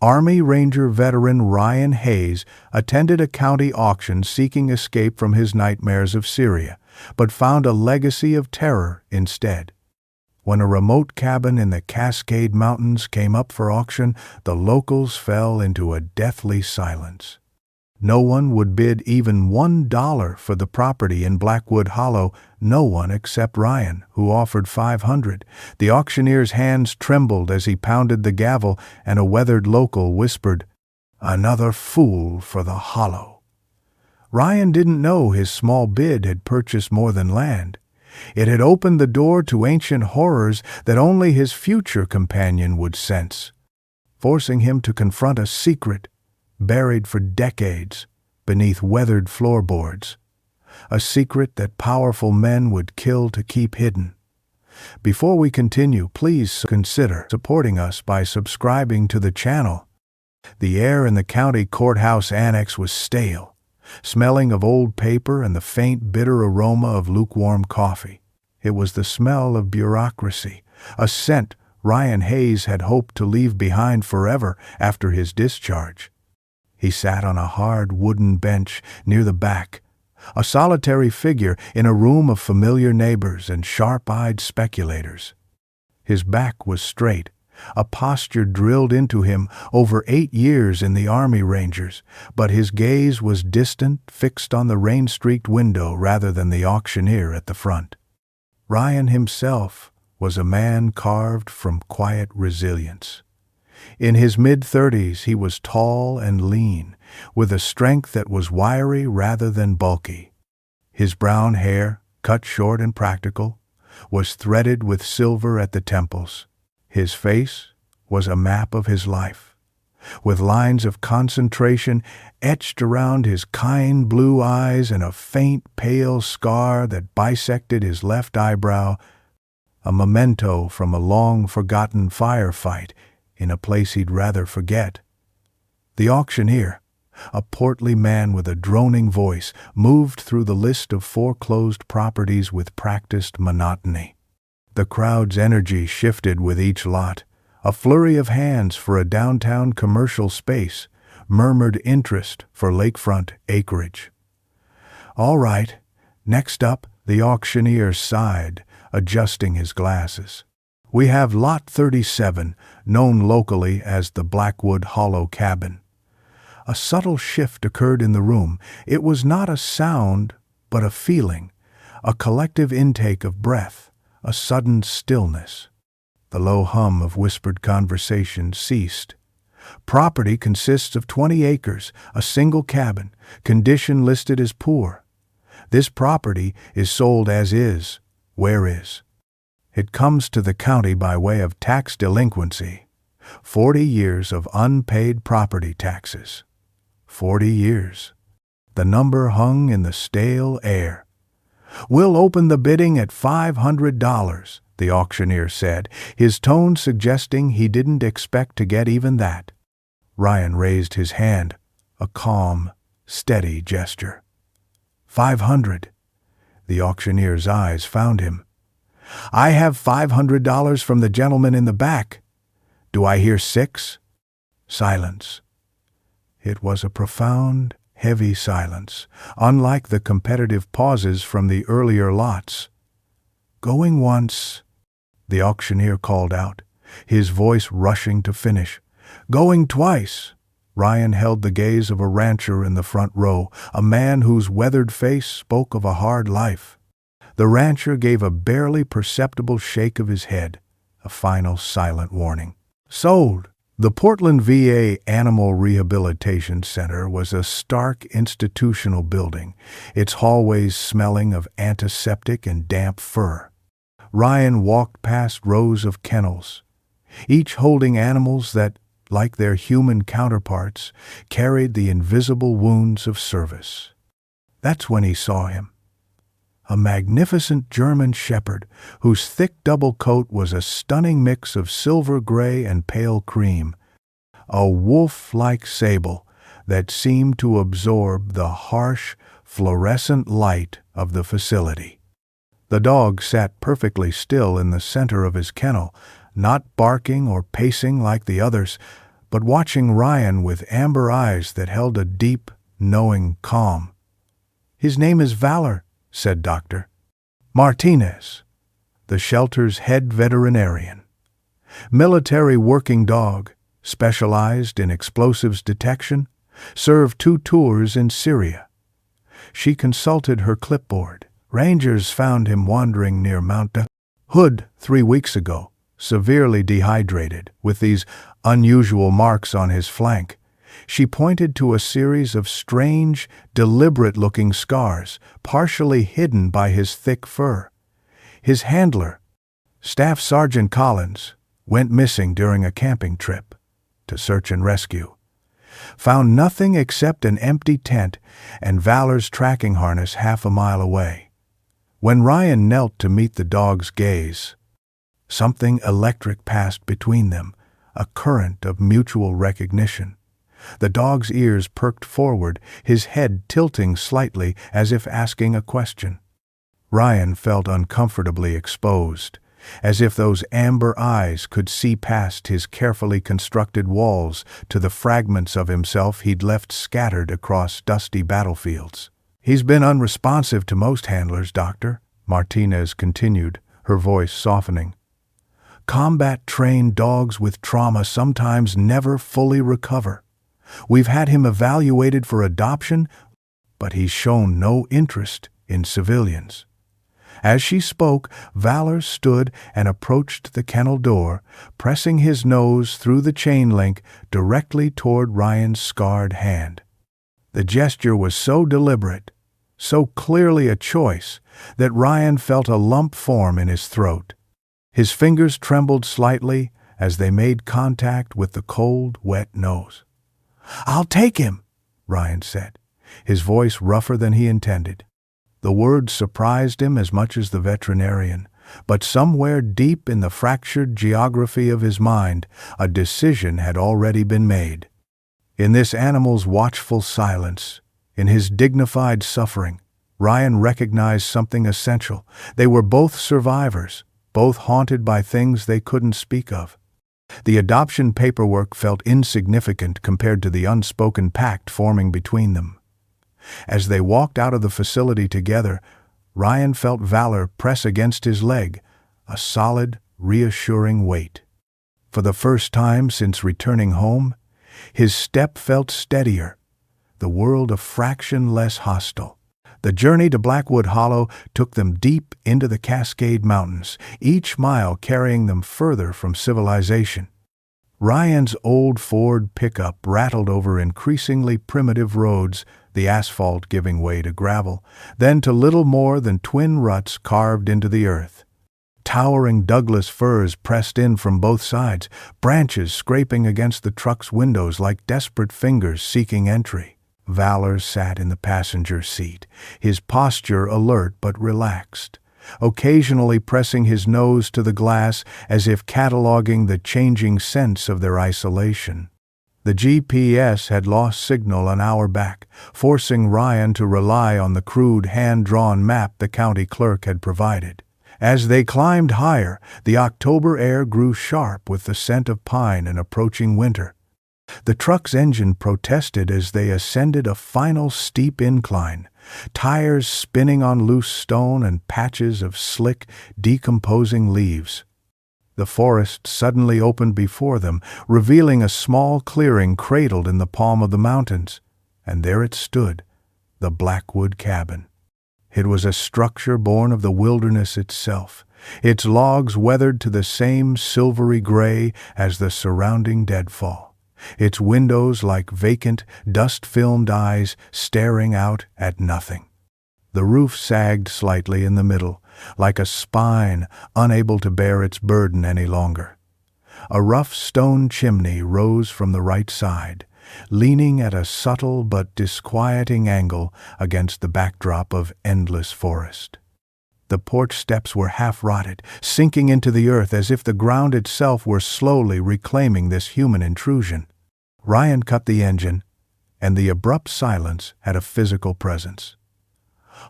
Army Ranger veteran Ryan Hayes attended a county auction seeking escape from his nightmares of Syria, but found a legacy of terror instead. When a remote cabin in the Cascade Mountains came up for auction, the locals fell into a deathly silence. No one would bid even $1 for the property in Blackwood Hollow, no one except Ryan, who offered $500. The auctioneer's hands trembled as he pounded the gavel, and a weathered local whispered, "Another fool for the hollow." Ryan didn't know his small bid had purchased more than land. It had opened the door to ancient horrors that only his future companion would sense, forcing him to confront a secret buried for decades beneath weathered floorboards, a secret that powerful men would kill to keep hidden. Before we continue, please consider supporting us by subscribing to the channel. The air in the county courthouse annex was stale, smelling of old paper and the faint, bitter aroma of lukewarm coffee. It was the smell of bureaucracy, a scent Ryan Hayes had hoped to leave behind forever after his discharge. He sat on a hard wooden bench near the back, a solitary figure in a room of familiar neighbors and sharp-eyed speculators. His back was straight, a posture drilled into him over 8 years in the Army Rangers, but his gaze was distant, fixed on the rain-streaked window rather than the auctioneer at the front. Ryan himself was a man carved from quiet resilience. In his mid-30s, he was tall and lean, with a strength that was wiry rather than bulky. His brown hair, cut short and practical, was threaded with silver at the temples. His face was a map of his life, with lines of concentration etched around his kind blue eyes and a faint, pale scar that bisected his left eyebrow, a memento from a long-forgotten firefight in a place he'd rather forget. The auctioneer, a portly man with a droning voice, moved through the list of foreclosed properties with practiced monotony. The crowd's energy shifted with each lot. A flurry of hands for a downtown commercial space, murmured interest for lakefront acreage. "All right, next up," the auctioneer sighed, adjusting his glasses. "We have Lot 37, known locally as the Blackwood Hollow Cabin." A subtle shift occurred in the room. It was not a sound, but a feeling, a collective intake of breath, a sudden stillness. The low hum of whispered conversation ceased. "Property consists of 20 acres, a single cabin, condition listed as poor. This property is sold as is. Where is? It comes to the county by way of tax delinquency. 40 years of unpaid property taxes. 40 years. The number hung in the stale air. "We'll open the bidding at $500, the auctioneer said, his tone suggesting he didn't expect to get even that. Ryan raised his hand, a calm, steady gesture. 500. The auctioneer's eyes found him. "I have $500 from the gentleman in the back. Do I hear 6? Silence. It was a profound, heavy silence, unlike the competitive pauses from the earlier lots. "Going once," the auctioneer called out, his voice rushing to finish. "Going twice." Ryan held the gaze of a rancher in the front row, a man whose weathered face spoke of a hard life. The rancher gave a barely perceptible shake of his head, a final silent warning. "Sold." The Portland VA Animal Rehabilitation Center was a stark institutional building, its hallways smelling of antiseptic and damp fur. Ryan walked past rows of kennels, each holding animals that, like their human counterparts, carried the invisible wounds of service. That's when he saw him. A magnificent German shepherd whose thick double coat was a stunning mix of silver gray and pale cream, a wolf-like sable that seemed to absorb the harsh, fluorescent light of the facility. The dog sat perfectly still in the center of his kennel, not barking or pacing like the others, but watching Ryan with amber eyes that held a deep, knowing calm. "His name is Valor," said Dr. Martinez, the shelter's head veterinarian. Military working dog, specialized in explosives detection, served 2 tours in Syria. She consulted her clipboard. Rangers found him wandering near Mount Hood 3 weeks ago, severely dehydrated, with these unusual marks on his flank. She pointed to a series of strange, deliberate-looking scars, partially hidden by his thick fur. His handler, Staff Sergeant Collins, went missing during a camping trip to search and rescue. Found nothing except an empty tent and Valor's tracking harness half a mile away. When Ryan knelt to meet the dog's gaze, something electric passed between them, a current of mutual recognition. The dog's ears perked forward, his head tilting slightly as if asking a question. Ryan felt uncomfortably exposed, as if those amber eyes could see past his carefully constructed walls to the fragments of himself he'd left scattered across dusty battlefields. "He's been unresponsive to most handlers, Doctor," Martinez continued, her voice softening. "Combat-trained dogs with trauma sometimes never fully recover. We've had him evaluated for adoption, but he's shown no interest in civilians." As she spoke, Valor stood and approached the kennel door, pressing his nose through the chain link directly toward Ryan's scarred hand. The gesture was so deliberate, so clearly a choice, that Ryan felt a lump form in his throat. His fingers trembled slightly as they made contact with the cold, wet nose. "I'll take him," Ryan said, his voice rougher than he intended. The words surprised him as much as the veterinarian, but somewhere deep in the fractured geography of his mind, a decision had already been made. In this animal's watchful silence, in his dignified suffering, Ryan recognized something essential. They were both survivors, both haunted by things they couldn't speak of. The adoption paperwork felt insignificant compared to the unspoken pact forming between them. As they walked out of the facility together, Ryan felt Valor press against his leg, a solid, reassuring weight. For the first time since returning home, his step felt steadier, the world a fraction less hostile. The journey to Blackwood Hollow took them deep into the Cascade Mountains, each mile carrying them further from civilization. Ryan's old Ford pickup rattled over increasingly primitive roads, the asphalt giving way to gravel, then to little more than twin ruts carved into the earth. Towering Douglas firs pressed in from both sides, branches scraping against the truck's windows like desperate fingers seeking entry. Valor sat in the passenger seat, his posture alert but relaxed, occasionally pressing his nose to the glass as if cataloging the changing sense of their isolation. The GPS had lost signal an hour back, forcing Ryan to rely on the crude hand-drawn map the county clerk had provided. As they climbed higher, the October air grew sharp with the scent of pine and approaching winter. The truck's engine protested as they ascended a final steep incline, tires spinning on loose stone and patches of slick, decomposing leaves. The forest suddenly opened before them, revealing a small clearing cradled in the palm of the mountains, and there it stood, the Blackwood cabin. It was a structure born of the wilderness itself, its logs weathered to the same silvery gray as the surrounding deadfall, its windows like vacant, dust-filmed eyes staring out at nothing. The roof sagged slightly in the middle, like a spine unable to bear its burden any longer. A rough stone chimney rose from the right side, leaning at a subtle but disquieting angle against the backdrop of endless forest. The porch steps were half-rotted, sinking into the earth as if the ground itself were slowly reclaiming this human intrusion. Ryan cut the engine, and the abrupt silence had a physical presence.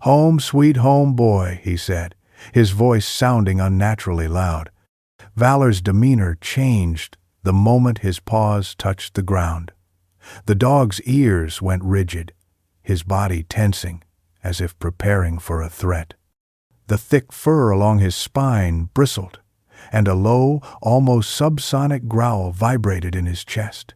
"Home, sweet home, boy," he said, his voice sounding unnaturally loud. Valor's demeanor changed the moment his paws touched the ground. The dog's ears went rigid, his body tensing, as if preparing for a threat. The thick fur along his spine bristled, and a low, almost subsonic growl vibrated in his chest.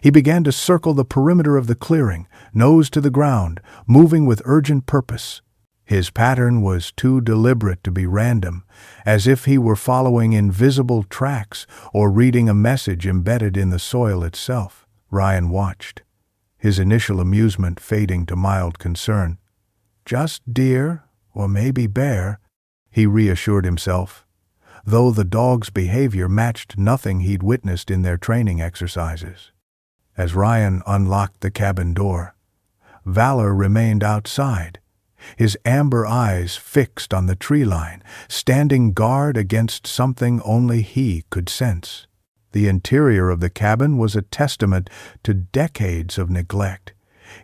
He began to circle the perimeter of the clearing, nose to the ground, moving with urgent purpose. His pattern was too deliberate to be random, as if he were following invisible tracks or reading a message embedded in the soil itself. Ryan watched, his initial amusement fading to mild concern. "Just deer, or maybe bear," he reassured himself, though the dog's behavior matched nothing he'd witnessed in their training exercises. As Ryan unlocked the cabin door, Valor remained outside, his amber eyes fixed on the tree line, standing guard against something only he could sense. The interior of the cabin was a testament to decades of neglect,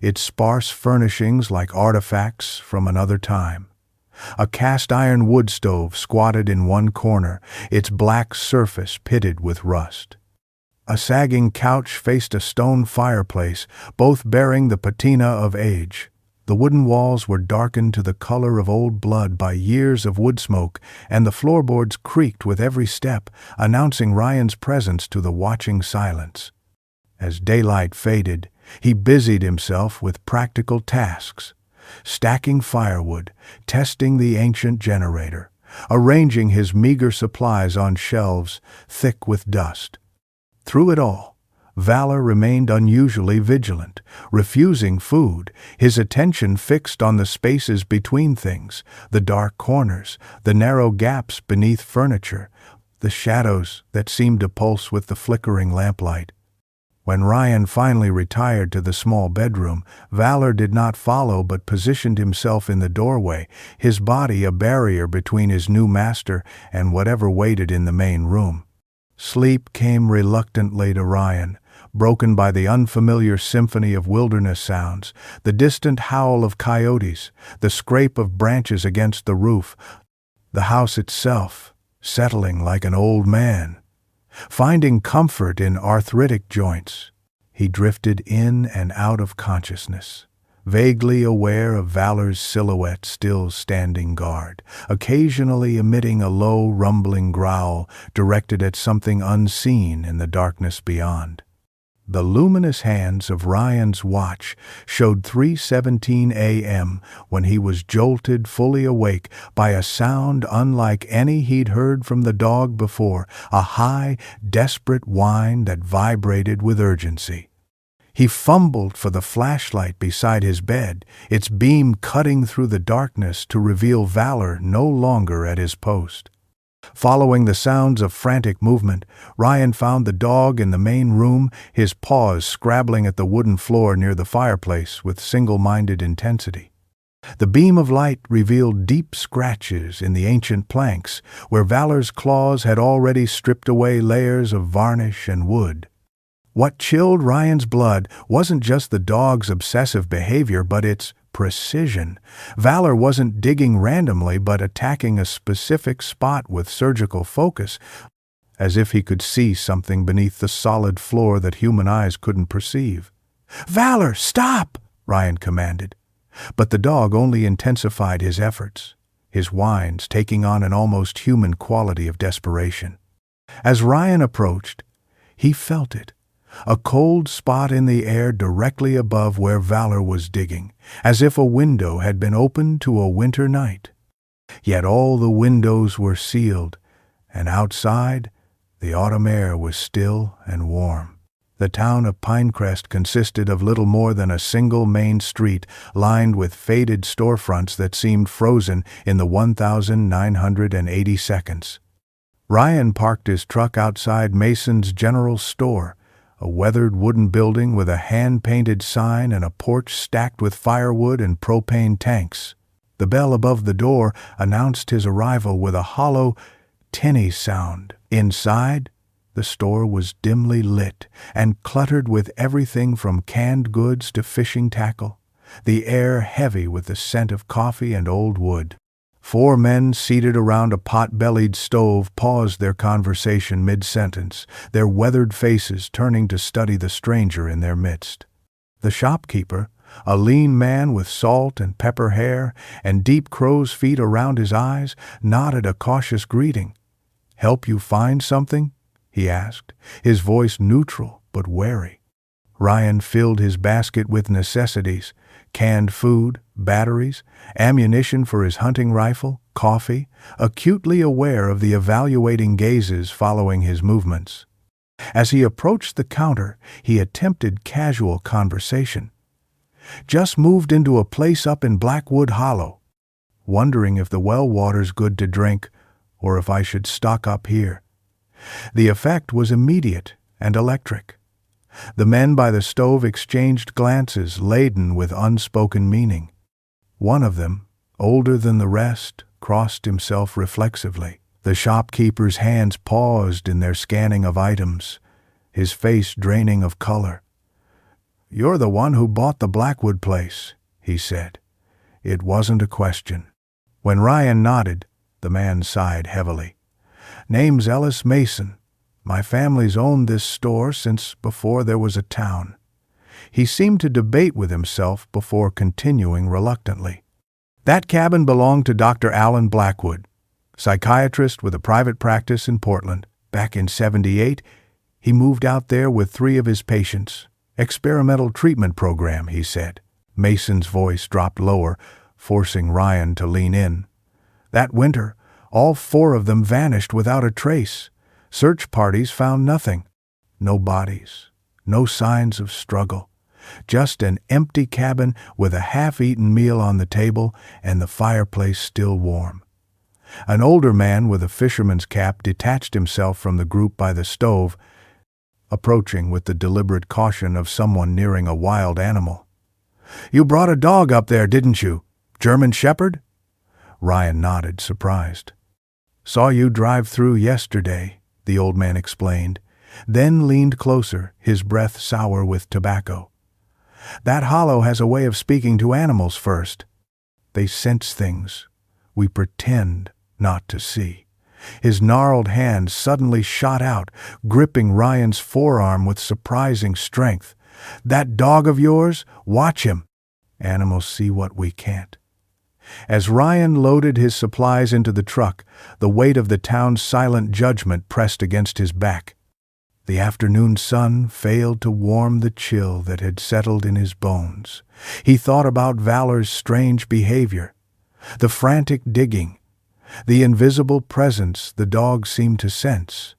its sparse furnishings like artifacts from another time. A cast-iron wood stove squatted in one corner, its black surface pitted with rust. A sagging couch faced a stone fireplace, both bearing the patina of age. The wooden walls were darkened to the color of old blood by years of wood smoke, and the floorboards creaked with every step, announcing Ryan's presence to the watching silence. As daylight faded, he busied himself with practical tasks, stacking firewood, testing the ancient generator, arranging his meager supplies on shelves thick with dust. Through it all, Valor remained unusually vigilant, refusing food, his attention fixed on the spaces between things, the dark corners, the narrow gaps beneath furniture, the shadows that seemed to pulse with the flickering lamplight. When Ryan finally retired to the small bedroom, Valor did not follow but positioned himself in the doorway, his body a barrier between his new master and whatever waited in the main room. Sleep came reluctantly to Ryan, broken by the unfamiliar symphony of wilderness sounds, the distant howl of coyotes, the scrape of branches against the roof, the house itself settling like an old man. Finding comfort in arthritic joints, he drifted in and out of consciousness, vaguely aware of Valor's silhouette still standing guard, occasionally emitting a low, rumbling growl directed at something unseen in the darkness beyond. The luminous hands of Ryan's watch showed 3:17 a.m. when he was jolted fully awake by a sound unlike any he'd heard from the dog before, a high, desperate whine that vibrated with urgency. He fumbled for the flashlight beside his bed, its beam cutting through the darkness to reveal Valor no longer at his post. Following the sounds of frantic movement, Ryan found the dog in the main room, his paws scrabbling at the wooden floor near the fireplace with single-minded intensity. The beam of light revealed deep scratches in the ancient planks, where Valor's claws had already stripped away layers of varnish and wood. What chilled Ryan's blood wasn't just the dog's obsessive behavior, but its precision. Valor wasn't digging randomly, but attacking a specific spot with surgical focus, as if he could see something beneath the solid floor that human eyes couldn't perceive. "Valor, stop!" Ryan commanded. But the dog only intensified his efforts, his whines taking on an almost human quality of desperation. As Ryan approached, he felt it. A cold spot in the air directly above where Valor was digging, as if a window had been opened to a winter night. Yet all the windows were sealed, and outside, the autumn air was still and warm. The town of Pinecrest consisted of little more than a single main street lined with faded storefronts that seemed frozen in the 1,980 seconds. Ryan parked his truck outside Mason's General Store, a weathered wooden building with a hand-painted sign and a porch stacked with firewood and propane tanks. The bell above the door announced his arrival with a hollow, tinny sound. Inside, the store was dimly lit and cluttered with everything from canned goods to fishing tackle, the air heavy with the scent of coffee and old wood. 4 men seated around a pot-bellied stove paused their conversation mid-sentence, their weathered faces turning to study the stranger in their midst. The shopkeeper, a lean man with salt and pepper hair and deep crow's feet around his eyes, nodded a cautious greeting. "Help you find something?" he asked, his voice neutral but wary. Ryan filled his basket with necessities: canned food, batteries, ammunition for his hunting rifle, coffee, acutely aware of the evaluating gazes following his movements. As he approached the counter, he attempted casual conversation. "Just moved into a place up in Blackwood Hollow. Wondering if the well water's good to drink, or if I should stock up here." The effect was immediate and electric. The men by the stove exchanged glances laden with unspoken meaning. One of them, older than the rest, crossed himself reflexively. The shopkeeper's hands paused in their scanning of items, his face draining of color. "You're the one who bought the Blackwood place," he said. It wasn't a question. When Ryan nodded, the man sighed heavily. "Name's Ellis Mason. My family's owned this store since before there was a town." He seemed to debate with himself before continuing reluctantly. "That cabin belonged to Dr. Alan Blackwood, psychiatrist with a private practice in Portland. Back in '78, he moved out there with 3 of his patients. Experimental treatment program," he said. Mason's voice dropped lower, forcing Ryan to lean in. "That winter, all 4 of them vanished without a trace. Search parties found nothing. No bodies, no signs of struggle. Just an empty cabin with a half-eaten meal on the table and the fireplace still warm." An older man with a fisherman's cap detached himself from the group by the stove, approaching with the deliberate caution of someone nearing a wild animal. "You brought a dog up there, didn't you? German Shepherd?" Ryan nodded, surprised. "Saw you drive through yesterday," the old man explained, then leaned closer, his breath sour with tobacco. "That hollow has a way of speaking to animals first. They sense things we pretend not to see." His gnarled hand suddenly shot out, gripping Ryan's forearm with surprising strength. "That dog of yours, watch him. Animals see what we can't." As Ryan loaded his supplies into the truck, the weight of the town's silent judgment pressed against his back. The afternoon sun failed to warm the chill that had settled in his bones. He thought about Valor's strange behavior, the frantic digging, the invisible presence the dog seemed to sense.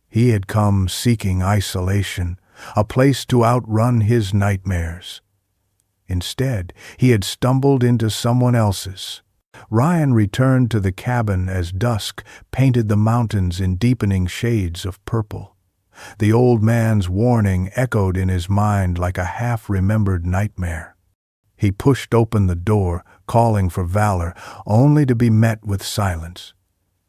He had come seeking isolation, a place to outrun his nightmares. Instead, he had stumbled into someone else's. Ryan returned to the cabin as dusk painted the mountains in deepening shades of purple. The old man's warning echoed in his mind like a half-remembered nightmare. He pushed open the door, calling for Valor, only to be met with silence.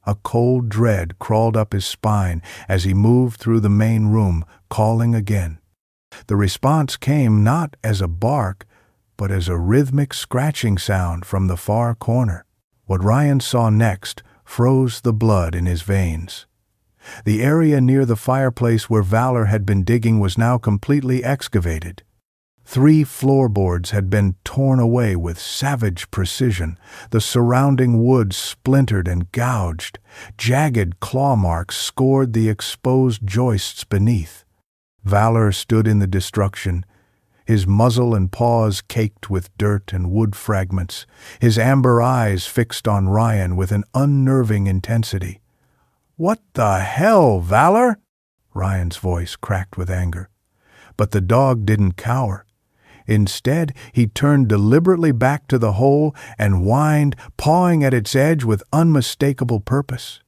A cold dread crawled up his spine as he moved through the main room, calling again. The response came not as a bark, but as a rhythmic scratching sound from the far corner. What Ryan saw next froze the blood in his veins. The area near the fireplace where Valor had been digging was now completely excavated. 3 floorboards had been torn away with savage precision, the surrounding wood splintered and gouged. Jagged claw marks scored the exposed joists beneath. Valor stood in the destruction, his muzzle and paws caked with dirt and wood fragments, his amber eyes fixed on Ryan with an unnerving intensity. "What the hell, Valor?" Ryan's voice cracked with anger. But the dog didn't cower. Instead, he turned deliberately back to the hole and whined, pawing at its edge with unmistakable purpose.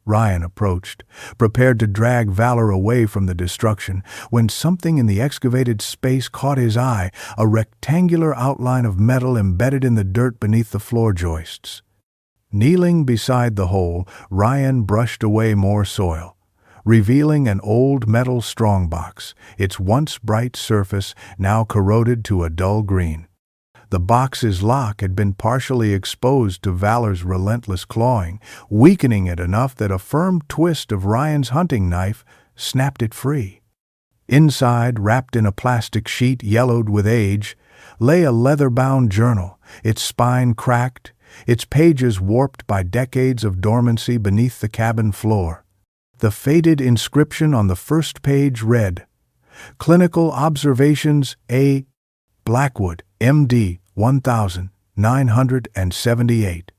Ryan approached, prepared to drag Valor away from the destruction, when something in the excavated space caught his eye, a rectangular outline of metal embedded in the dirt beneath the floor joists. Kneeling beside the hole, Ryan brushed away more soil, revealing an old metal strongbox, its once bright surface now corroded to a dull green. The box's lock had been partially exposed to Valor's relentless clawing, weakening it enough that a firm twist of Ryan's hunting knife snapped it free. Inside, wrapped in a plastic sheet yellowed with age, lay a leather-bound journal, its spine cracked, its pages warped by decades of dormancy beneath the cabin floor. The faded inscription on the first page read, "Clinical Observations A. Blackwood, M.D., 1978.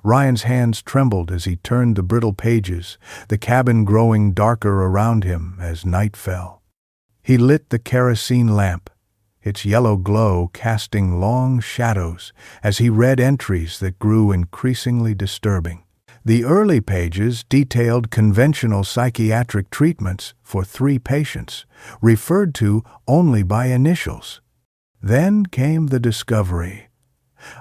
Ryan's hands trembled as he turned the brittle pages, the cabin growing darker around him as night fell. He lit the kerosene lamp, its yellow glow casting long shadows as he read entries that grew increasingly disturbing. The early pages detailed conventional psychiatric treatments for 3 patients, referred to only by initials. Then came the discovery.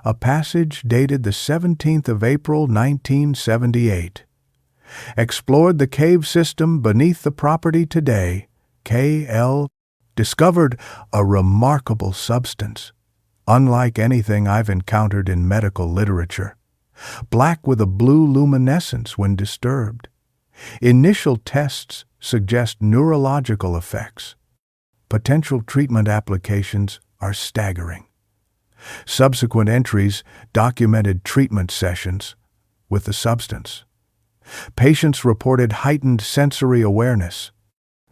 A passage dated the 17th of April, 1978. Explored the cave system beneath the property today. K.L. discovered a remarkable substance, unlike anything I've encountered in medical literature. Black with a blue luminescence when disturbed. Initial tests suggest neurological effects. Potential treatment applications are staggering. Subsequent entries documented treatment sessions with the substance. Patients reported heightened sensory awareness,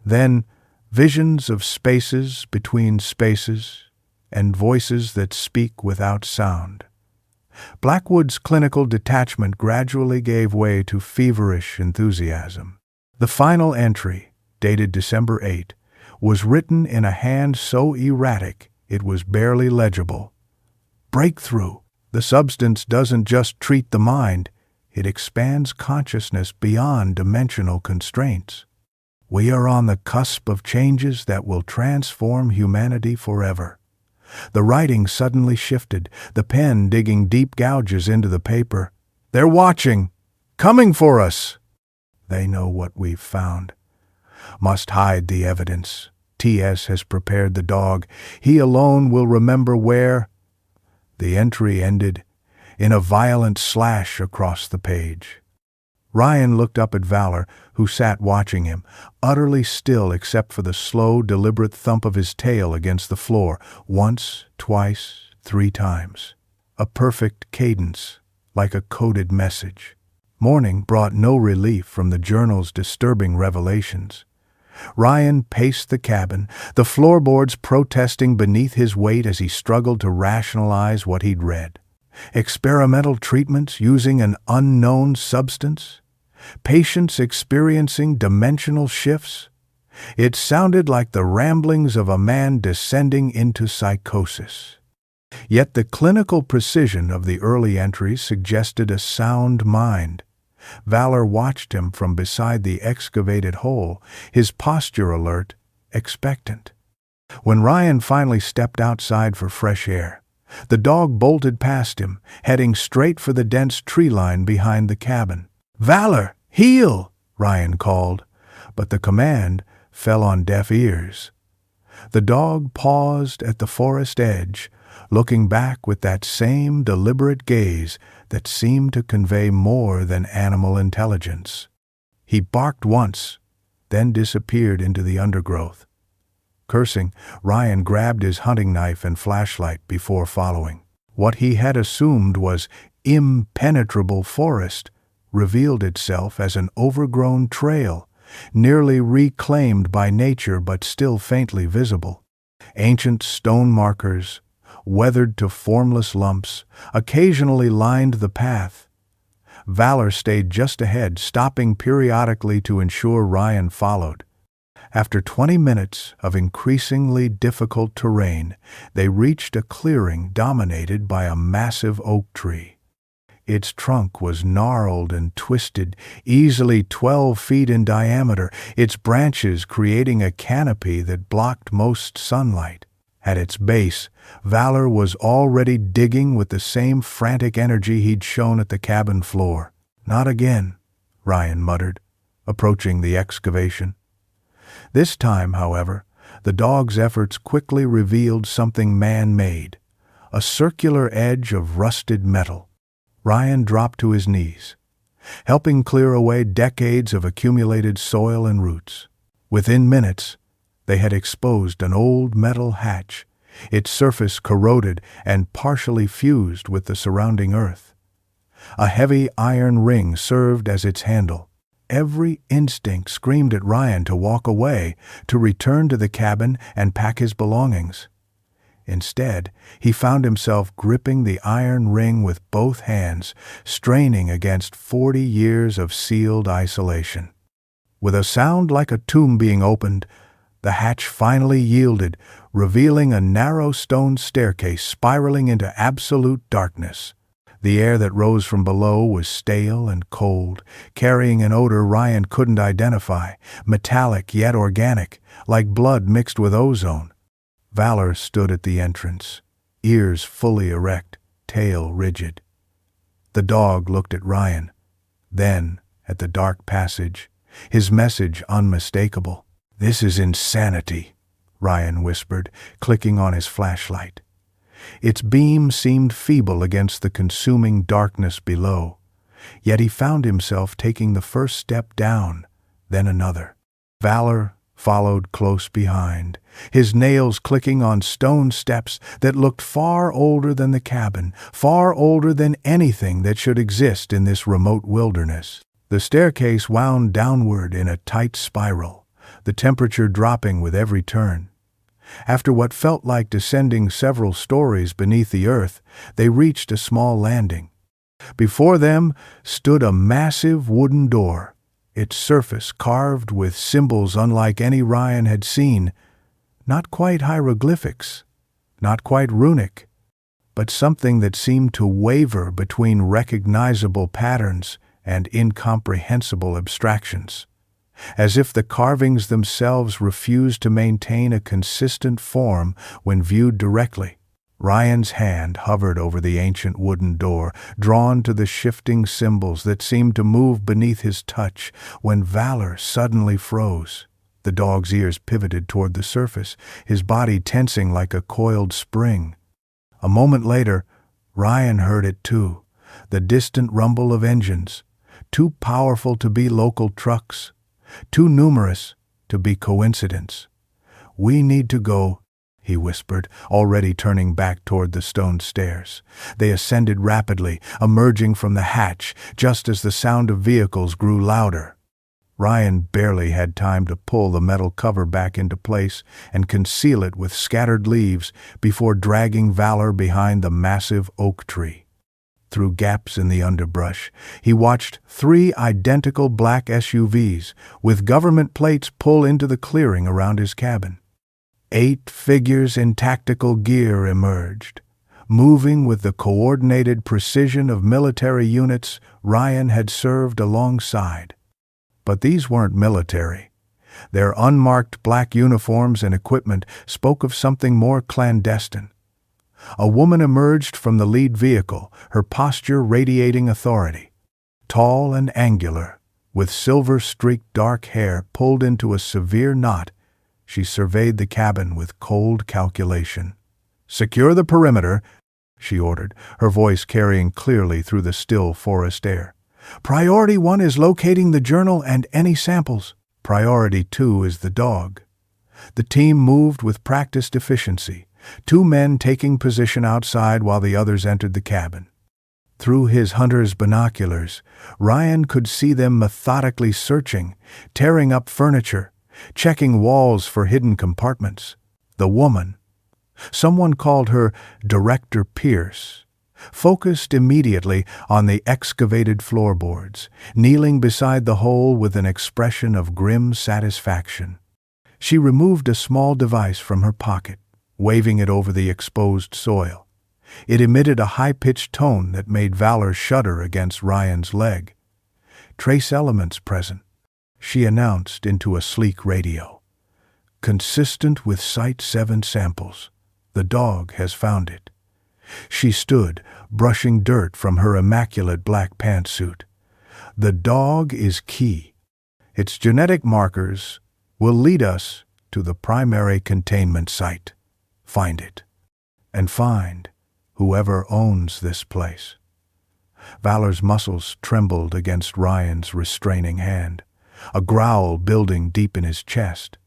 then visions of spaces between spaces and voices that speak without sound. Blackwood's clinical detachment gradually gave way to feverish enthusiasm. The final entry, dated December 8, was written in a hand so erratic it was barely legible. Breakthrough. The substance doesn't just treat the mind, it expands consciousness beyond dimensional constraints. We are on the cusp of changes that will transform humanity forever. The writing suddenly shifted, the pen digging deep gouges into the paper. They're watching, coming for us. They know what we've found. Must hide the evidence. T.S. has prepared the dog. He alone will remember where. The entry ended in a violent slash across the page. Ryan looked up at Valor, who sat watching him, utterly still except for the slow, deliberate thump of his tail against the floor, once, twice, 3 times. A perfect cadence, like a coded message. Morning brought no relief from the journal's disturbing revelations. Ryan paced the cabin, the floorboards protesting beneath his weight as he struggled to rationalize what he'd read. Experimental treatments using an unknown substance? Patients experiencing dimensional shifts? It sounded like the ramblings of a man descending into psychosis. Yet the clinical precision of the early entries suggested a sound mind. Valor watched him from beside the excavated hole, his posture alert, expectant. When Ryan finally stepped outside for fresh air, the dog bolted past him, heading straight for the dense tree line behind the cabin. "Valor, heel!" Ryan called, but the command fell on deaf ears. The dog paused at the forest edge, looking back with that same deliberate gaze that seemed to convey more than animal intelligence. He barked once, then disappeared into the undergrowth. Cursing, Ryan grabbed his hunting knife and flashlight before following. What he had assumed was impenetrable forest revealed itself as an overgrown trail, nearly reclaimed by nature but still faintly visible. Ancient stone markers, weathered to formless lumps, occasionally lined the path. Valor stayed just ahead, stopping periodically to ensure Ryan followed. After 20 minutes of increasingly difficult terrain, they reached a clearing dominated by a massive oak tree. Its trunk was gnarled and twisted, easily 12 feet in diameter, its branches creating a canopy that blocked most sunlight. At its base, Valor was already digging with the same frantic energy he'd shown at the cabin floor. "Not again," Ryan muttered, approaching the excavation. This time, however, the dog's efforts quickly revealed something man-made, a circular edge of rusted metal. Ryan dropped to his knees, helping clear away decades of accumulated soil and roots. Within minutes, they had exposed an old metal hatch, its surface corroded and partially fused with the surrounding earth. A heavy iron ring served as its handle. Every instinct screamed at Ryan to walk away, to return to the cabin and pack his belongings. Instead, he found himself gripping the iron ring with both hands, straining against 40 years of sealed isolation. With a sound like a tomb being opened, the hatch finally yielded, revealing a narrow stone staircase spiraling into absolute darkness. The air that rose from below was stale and cold, carrying an odor Ryan couldn't identify, metallic yet organic, like blood mixed with ozone. Valor stood at the entrance, ears fully erect, tail rigid. The dog looked at Ryan, then at the dark passage, his message unmistakable. "This is insanity," Ryan whispered, clicking on his flashlight. Its beam seemed feeble against the consuming darkness below, yet he found himself taking the first step down, then another. Valor followed close behind, his nails clicking on stone steps that looked far older than the cabin, far older than anything that should exist in this remote wilderness. The staircase wound downward in a tight spiral, the temperature dropping with every turn. After what felt like descending several stories beneath the earth, they reached a small landing. Before them stood a massive wooden door, its surface carved with symbols unlike any Ryan had seen. Not quite hieroglyphics, not quite runic, but something that seemed to waver between recognizable patterns and incomprehensible abstractions, as if the carvings themselves refused to maintain a consistent form when viewed directly. Ryan's hand hovered over the ancient wooden door, drawn to the shifting symbols that seemed to move beneath his touch, when Valor suddenly froze. The dog's ears pivoted toward the surface, his body tensing like a coiled spring. A moment later, Ryan heard it too, the distant rumble of engines, too powerful to be local trucks, too numerous to be coincidence. "We need to go," he whispered, already turning back toward the stone stairs. They ascended rapidly, emerging from the hatch just as the sound of vehicles grew louder. Ryan barely had time to pull the metal cover back into place and conceal it with scattered leaves before dragging Valor behind the massive oak tree. Through gaps in the underbrush, he watched 3 identical black SUVs with government plates pull into the clearing around his cabin. 8 figures in tactical gear emerged, moving with the coordinated precision of military units Ryan had served alongside. But these weren't military. Their unmarked black uniforms and equipment spoke of something more clandestine. A woman emerged from the lead vehicle, her posture radiating authority. Tall and angular, with silver-streaked dark hair pulled into a severe knot, she surveyed the cabin with cold calculation. "Secure the perimeter," she ordered, her voice carrying clearly through the still forest air. "Priority 1 is locating the journal and any samples. Priority 2 is the dog." The team moved with practiced efficiency, 2 men taking position outside while the others entered the cabin. Through his hunter's binoculars, Ryan could see them methodically searching, tearing up furniture, checking walls for hidden compartments. The woman, someone called her Director Pierce, focused immediately on the excavated floorboards, kneeling beside the hole with an expression of grim satisfaction. She removed a small device from her pocket, waving it over the exposed soil. It emitted a high-pitched tone that made Valor shudder against Ryan's leg. "Trace elements present," she announced into a sleek radio. "Consistent with Site 7 samples. The dog has found it." She stood, brushing dirt from her immaculate black pantsuit. "The dog is key. Its genetic markers will lead us to the primary containment site. Find it. And find Whoever owns this place. Valor's muscles trembled against Ryan's restraining hand, a growl building deep in his chest.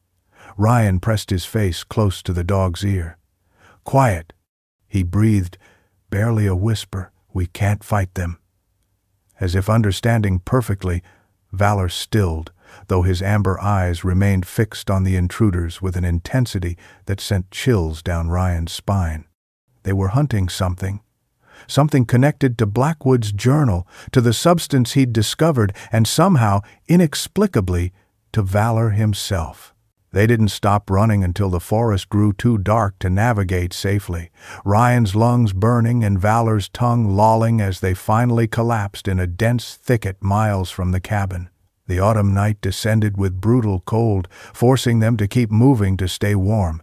Ryan pressed his face close to the dog's ear. "Quiet," he breathed, barely a whisper. "We can't fight them." As if understanding perfectly, Valor stilled, though his amber eyes remained fixed on the intruders with an intensity that sent chills down Ryan's spine. They were hunting something connected to Blackwood's journal, to the substance he'd discovered, and somehow, inexplicably, to Valor himself. They didn't stop running until the forest grew too dark to navigate safely, Ryan's lungs burning and Valor's tongue lolling as they finally collapsed in a dense thicket miles from the cabin. The autumn night descended with brutal cold, forcing them to keep moving to stay warm.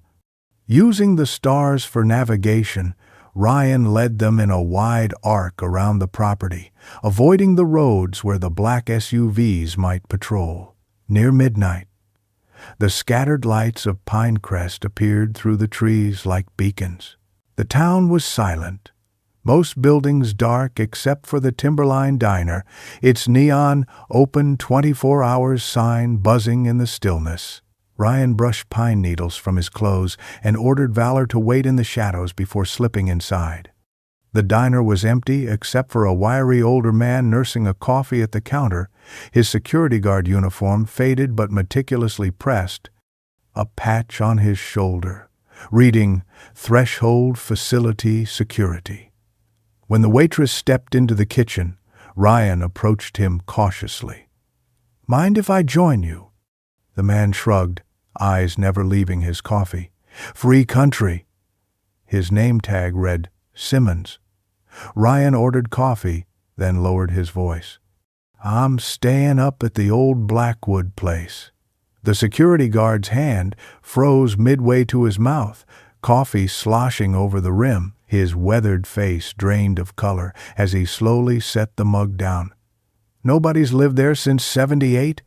Using the stars for navigation, Ryan led them in a wide arc around the property, avoiding the roads where the black SUVs might patrol. Near midnight, the scattered lights of Pinecrest appeared through the trees like beacons. The town was silent, most buildings dark except for the Timberline Diner, its neon, open 24 hours sign buzzing in the stillness. Ryan brushed pine needles from his clothes and ordered Valor to wait in the shadows before slipping inside. The diner was empty except for a wiry older man nursing a coffee at the counter, his security guard uniform faded but meticulously pressed, a patch on his shoulder, reading "Threshold Facility Security." When the waitress stepped into the kitchen, Ryan approached him cautiously. "Mind if I join you?" The man shrugged, eyes never leaving his coffee. "Free country." His name tag read Simmons. Ryan ordered coffee, then lowered his voice. "I'm staying up at the old Blackwood place." The security guard's hand froze midway to his mouth, coffee sloshing over the rim. His weathered face drained of color as he slowly set the mug down. "Nobody's lived there since '78,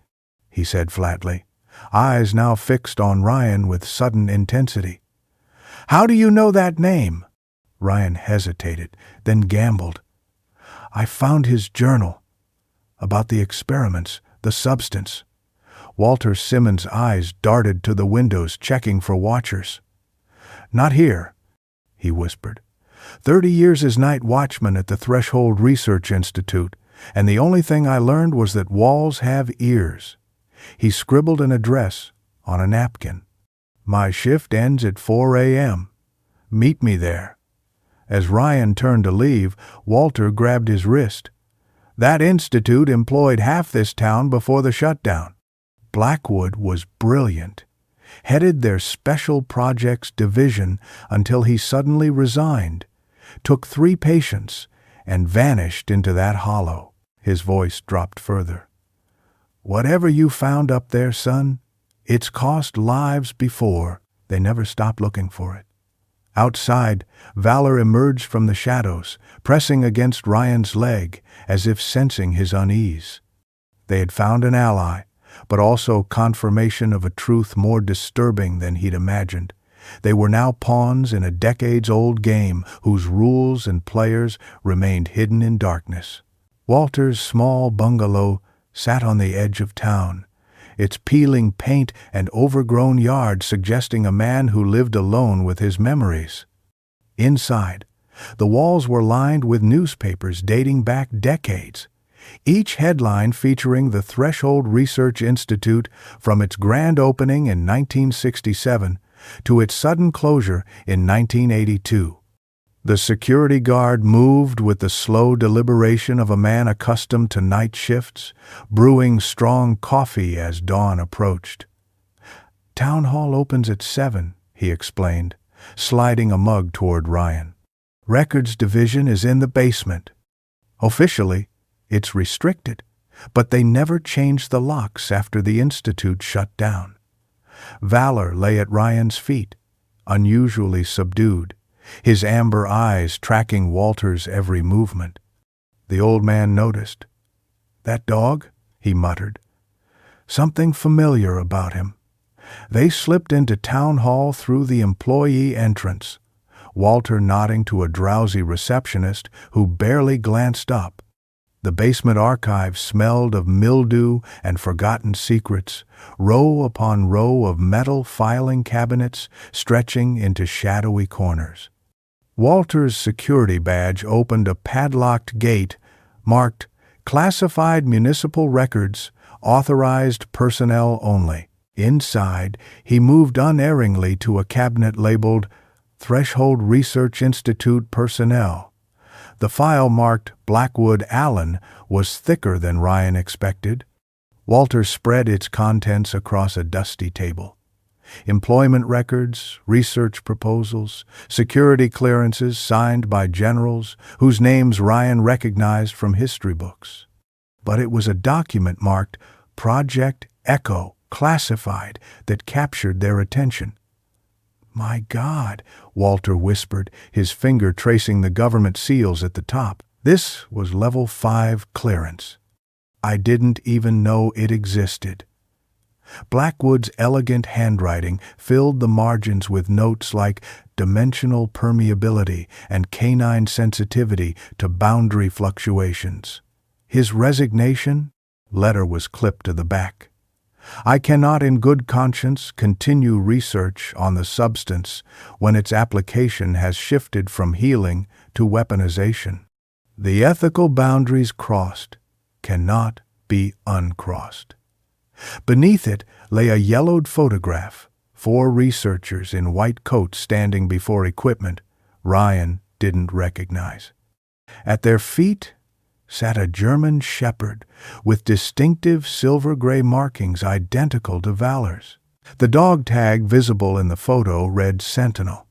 he said flatly, eyes now fixed on Ryan with sudden intensity. "How do you know that name?" Ryan hesitated, then gambled. "I found his journal. About the experiments, the substance." Walter Simmons' eyes darted to the windows, checking for watchers. "Not here," he whispered. 30 years as night watchman at the Threshold Research Institute, and the only thing I learned was that walls have ears." He scribbled an address on a napkin. "My shift ends at 4 a.m. Meet me there." As Ryan turned to leave, Walter grabbed his wrist. "That institute employed half this town before the shutdown." Blackwood was brilliant, headed their Special Projects Division until he suddenly resigned, took 3 patients, and vanished into that hollow. His voice dropped further. "Whatever you found up there, son, it's cost lives before." They never stopped looking for it. Outside, Valor emerged from the shadows, pressing against Ryan's leg, as if sensing his unease. They had found an ally, but also confirmation of a truth more disturbing than he'd imagined. They were now pawns in a decades-old game whose rules and players remained hidden in darkness. Walter's small bungalow sat on the edge of town, its peeling paint and overgrown yard suggesting a man who lived alone with his memories. Inside, the walls were lined with newspapers dating back decades, each headline featuring the Threshold Research Institute from its grand opening in 1967 to its sudden closure in 1982. The security guard moved with the slow deliberation of a man accustomed to night shifts, brewing strong coffee as dawn approached. "Town hall opens at 7, he explained, sliding a mug toward Ryan. "Records division is in the basement. Officially, it's restricted, but they never changed the locks after the institute shut down." Valor lay at Ryan's feet, unusually subdued, his amber eyes tracking Walter's every movement. The old man noticed. "That dog?" he muttered. "Something familiar about him." They slipped into town hall through the employee entrance. Walter nodding to a drowsy receptionist who barely glanced up. The basement archive smelled of mildew and forgotten secrets, row upon row of metal filing cabinets stretching into shadowy corners. Walter's security badge opened a padlocked gate marked Classified Municipal Records, Authorized Personnel Only. Inside, he moved unerringly to a cabinet labeled Threshold Research Institute Personnel. The file marked Blackwood Allen was thicker than Ryan expected. Walter spread its contents across a dusty table. Employment records, research proposals, security clearances signed by generals whose names Ryan recognized from history books. But it was a document marked Project Echo Classified that captured their attention. "My God," Walter whispered, his finger tracing the government seals at the top. This was Level 5 clearance. I didn't even know it existed. Blackwood's elegant handwriting filled the margins with notes like dimensional permeability and canine sensitivity to boundary fluctuations. His resignation letter was clipped to the back. I cannot in good conscience continue research on the substance when its application has shifted from healing to weaponization. The ethical boundaries crossed cannot be uncrossed. Beneath it lay a yellowed photograph, 4 researchers in white coats standing before equipment Ryan didn't recognize. At their feet sat a German shepherd with distinctive silver-gray markings identical to Valor's. The dog tag visible in the photo read Sentinel.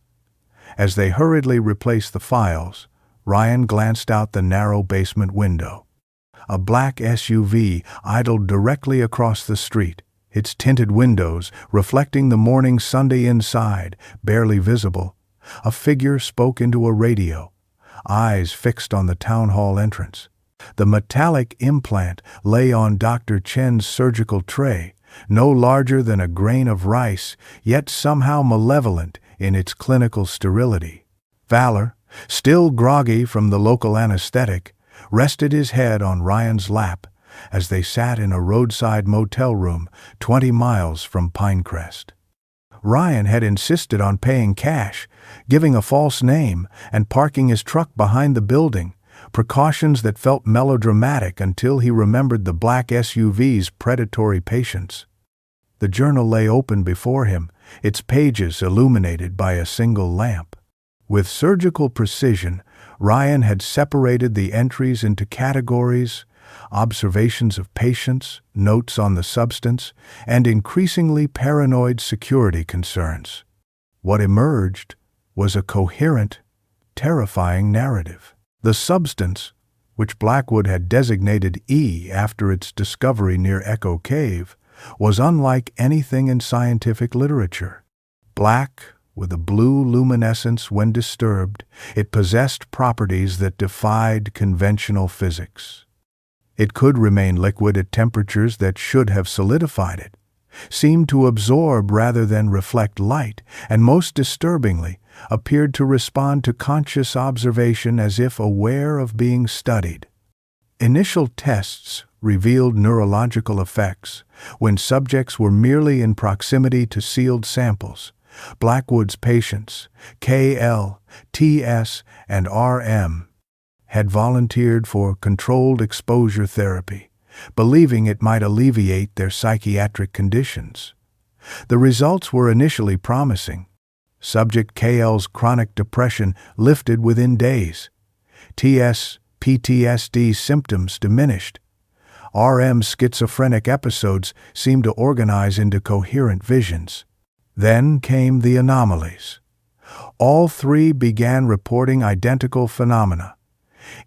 As they hurriedly replaced the files, Ryan glanced out the narrow basement window. A black SUV idled directly across the street, its tinted windows reflecting the morning Sunday inside, barely visible. A figure spoke into a radio, eyes fixed on the town hall entrance. The metallic implant lay on Dr. Chen's surgical tray, no larger than a grain of rice, yet somehow malevolent in its clinical sterility. Valor, still groggy from the local anesthetic, rested his head on Ryan's lap as they sat in a roadside motel room 20 miles from Pinecrest. Ryan had insisted on paying cash, giving a false name, and parking his truck behind the building, precautions that felt melodramatic until he remembered the black SUV's predatory patience. The journal lay open before him, its pages illuminated by a single lamp. With surgical precision, Ryan had separated the entries into categories: observations of patients, notes on the substance, and increasingly paranoid security concerns. What emerged was a coherent, terrifying narrative. The substance, which Blackwood had designated E after its discovery near Echo Cave, was unlike anything in scientific literature. Black, with a blue luminescence when disturbed, it possessed properties that defied conventional physics. It could remain liquid at temperatures that should have solidified it, seemed to absorb rather than reflect light, and most disturbingly, appeared to respond to conscious observation as if aware of being studied. Initial tests revealed neurological effects when subjects were merely in proximity to sealed samples. Blackwood's patients, KL, TS, and RM, had volunteered for controlled exposure therapy, believing it might alleviate their psychiatric conditions. The results were initially promising. Subject KL's chronic depression lifted within days. TS PTSD symptoms diminished. RM's schizophrenic episodes seemed to organize into coherent visions. Then came the anomalies. All 3 began reporting identical phenomena: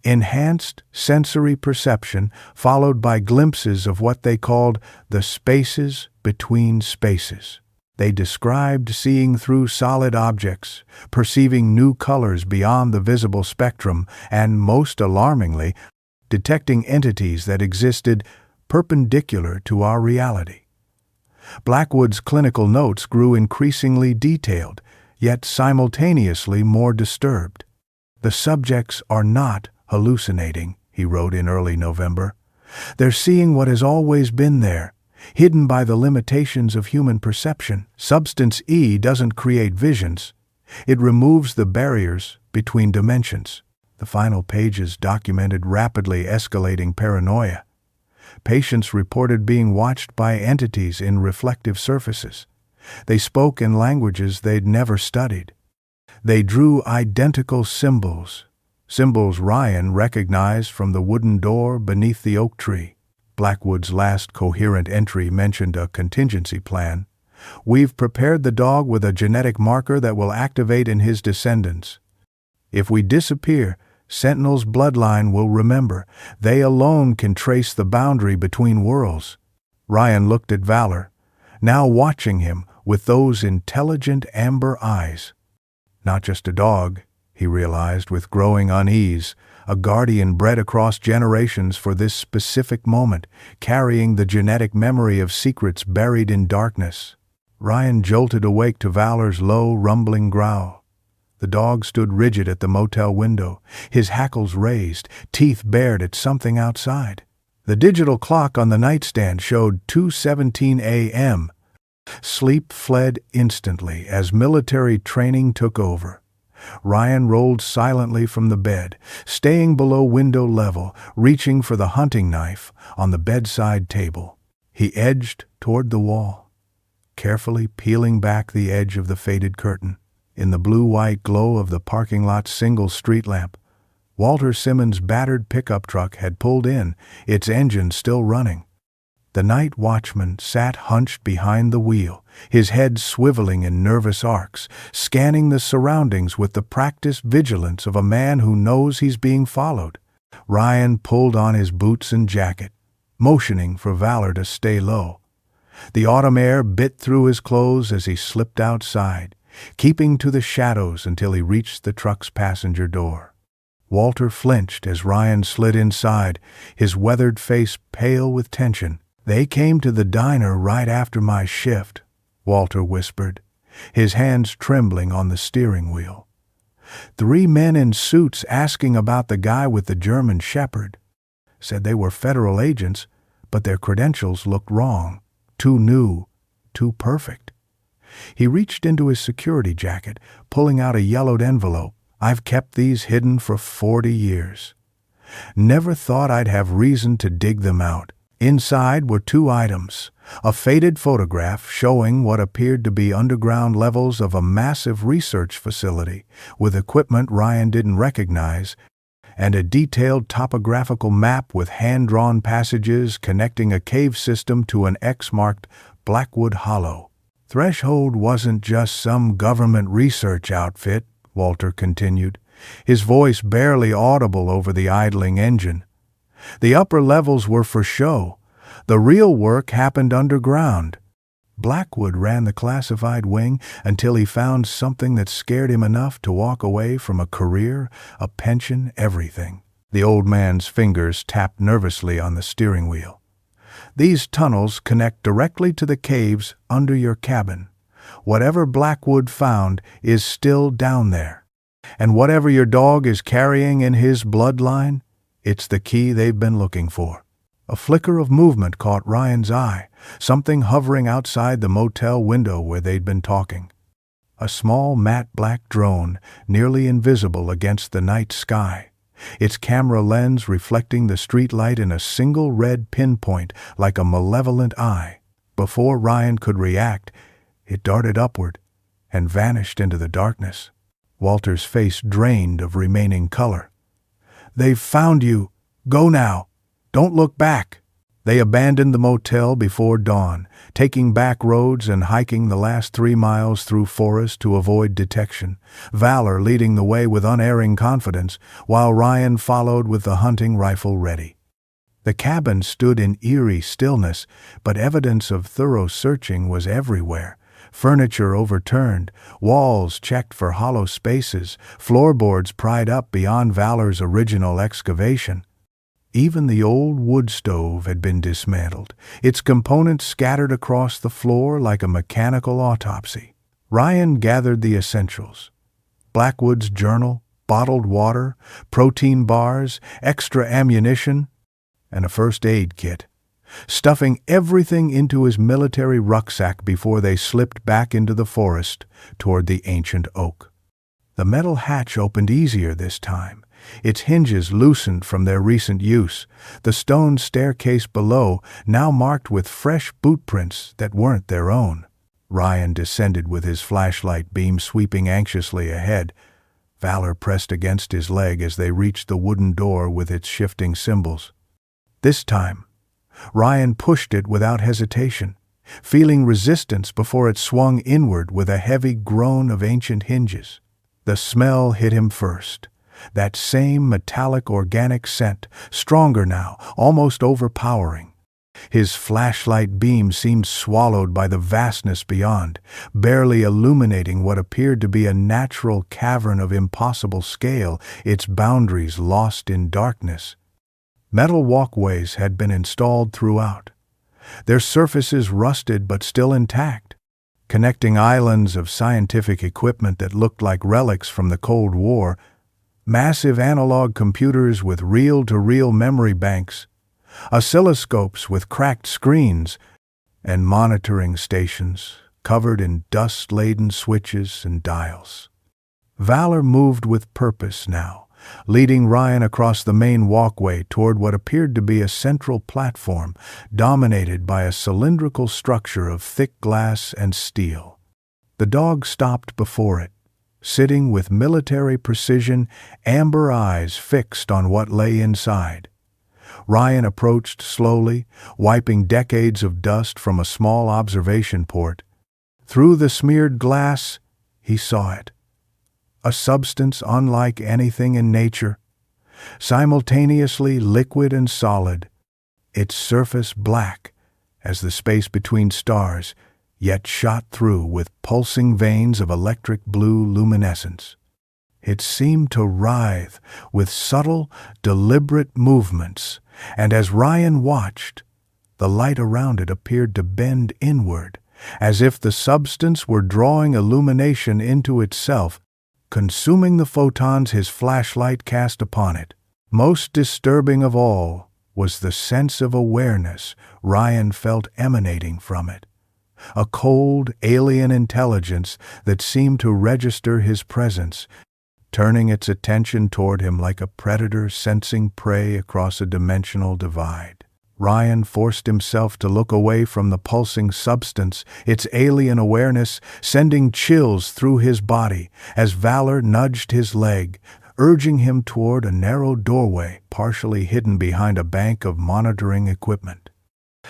enhanced sensory perception followed by glimpses of what they called the spaces between spaces. They described seeing through solid objects, perceiving new colors beyond the visible spectrum, and, most alarmingly, detecting entities that existed perpendicular to our reality. Blackwood's clinical notes grew increasingly detailed, yet simultaneously more disturbed. "The subjects are not hallucinating," he wrote in early November. "They're seeing what has always been there, hidden by the limitations of human perception. Substance E doesn't create visions. It removes the barriers between dimensions." The final pages documented rapidly escalating paranoia. Patients reported being watched by entities in reflective surfaces. They spoke in languages they'd never studied. They drew identical symbols Ryan recognized from the wooden door beneath the oak tree. Blackwood's last coherent entry mentioned a contingency plan. "We've prepared the dog with a genetic marker that will activate in his descendants. If we disappear, Sentinel's bloodline will remember. They alone can trace the boundary between worlds." Ryan looked at Valor, now watching him with those intelligent amber eyes. Not just a dog, he realized with growing unease, a guardian bred across generations for this specific moment, carrying the genetic memory of secrets buried in darkness. Ryan jolted awake to Valor's low, rumbling growl. The dog stood rigid at the motel window, his hackles raised, teeth bared at something outside. The digital clock on the nightstand showed 2:17 a.m. Sleep fled instantly as military training took over. Ryan rolled silently from the bed, staying below window level, reaching for the hunting knife on the bedside table. He edged toward the wall, carefully peeling back the edge of the faded curtain. In the blue-white glow of the parking lot's single street lamp, Walter Simmons' battered pickup truck had pulled in, its engine still running. The night watchman sat hunched behind the wheel, his head swiveling in nervous arcs, scanning the surroundings with the practiced vigilance of a man who knows he's being followed. Ryan pulled on his boots and jacket, motioning for Valor to stay low. The autumn air bit through his clothes as he slipped outside, keeping to the shadows until he reached the truck's passenger door. Walter flinched as Ryan slid inside, his weathered face pale with tension. "They came to the diner right after my shift," Walter whispered, his hands trembling on the steering wheel. "3 men in suits asking about the guy with the German Shepherd. Said they were federal agents, but their credentials looked wrong. Too new, too perfect." He reached into his security jacket, pulling out a yellowed envelope. "I've kept these hidden for 40 years. Never thought I'd have reason to dig them out." Inside were 2 items, a faded photograph showing what appeared to be underground levels of a massive research facility with equipment Ryan didn't recognize, and a detailed topographical map with hand-drawn passages connecting a cave system to an X-marked Blackwood Hollow. "Threshold wasn't just some government research outfit," Walter continued, his voice barely audible over the idling engine. "The upper levels were for show. The real work happened underground. Blackwood ran the classified wing until he found something that scared him enough to walk away from a career, a pension, everything." The old man's fingers tapped nervously on the steering wheel. "These tunnels connect directly to the caves under your cabin. Whatever Blackwood found is still down there. And whatever your dog is carrying in his bloodline, it's the key they've been looking for." A flicker of movement caught Ryan's eye, something hovering outside the motel window where they'd been talking. A small matte black drone, nearly invisible against the night sky, its camera lens reflecting the streetlight in a single red pinpoint like a malevolent eye. Before Ryan could react, it darted upward and vanished into the darkness. Walter's face drained of remaining color. "They've found you. Go now. Don't look back." They abandoned the motel before dawn, taking back roads and hiking the last 3 miles through forest to avoid detection, Valor leading the way with unerring confidence, while Ryan followed with the hunting rifle ready. The cabin stood in eerie stillness, but evidence of thorough searching was everywhere. Furniture overturned, walls checked for hollow spaces, floorboards pried up beyond Valor's original excavation. Even the old wood stove had been dismantled, its components scattered across the floor like a mechanical autopsy. Ryan gathered the essentials: Blackwood's journal, bottled water, protein bars, extra ammunition, and a first aid kit, stuffing everything into his military rucksack before they slipped back into the forest toward the ancient oak. The metal hatch opened easier this time, its hinges loosened from their recent use, the stone staircase below now marked with fresh boot prints that weren't their own. Ryan descended with his flashlight beam sweeping anxiously ahead. Valor pressed against his leg as they reached the wooden door with its shifting symbols. This time, Ryan pushed it without hesitation, feeling resistance before it swung inward with a heavy groan of ancient hinges. The smell hit him first. That same metallic organic scent, stronger now, almost overpowering. His flashlight beam seemed swallowed by the vastness beyond, barely illuminating what appeared to be a natural cavern of impossible scale, its boundaries lost in darkness. Metal walkways had been installed throughout, their surfaces rusted but still intact, connecting islands of scientific equipment that looked like relics from the Cold War, massive analog computers with reel-to-reel memory banks, oscilloscopes with cracked screens, and monitoring stations covered in dust-laden switches and dials. Valor moved with purpose now, leading Ryan across the main walkway toward what appeared to be a central platform dominated by a cylindrical structure of thick glass and steel. The dog stopped before it, sitting with military precision, amber eyes fixed on what lay inside. Ryan approached slowly, wiping decades of dust from a small observation port. Through the smeared glass, he saw it. A substance unlike anything in nature, simultaneously liquid and solid, its surface black as the space between stars, yet shot through with pulsing veins of electric blue luminescence. It seemed to writhe with subtle, deliberate movements, and as Ryan watched, the light around it appeared to bend inward, as if the substance were drawing illumination into itself, consuming the photons his flashlight cast upon it. Most disturbing of all was the sense of awareness Ryan felt emanating from it. A cold, alien intelligence that seemed to register his presence, turning its attention toward him like a predator sensing prey across a dimensional divide. Ryan forced himself to look away from the pulsing substance, its alien awareness sending chills through his body as Valor nudged his leg, urging him toward a narrow doorway partially hidden behind a bank of monitoring equipment.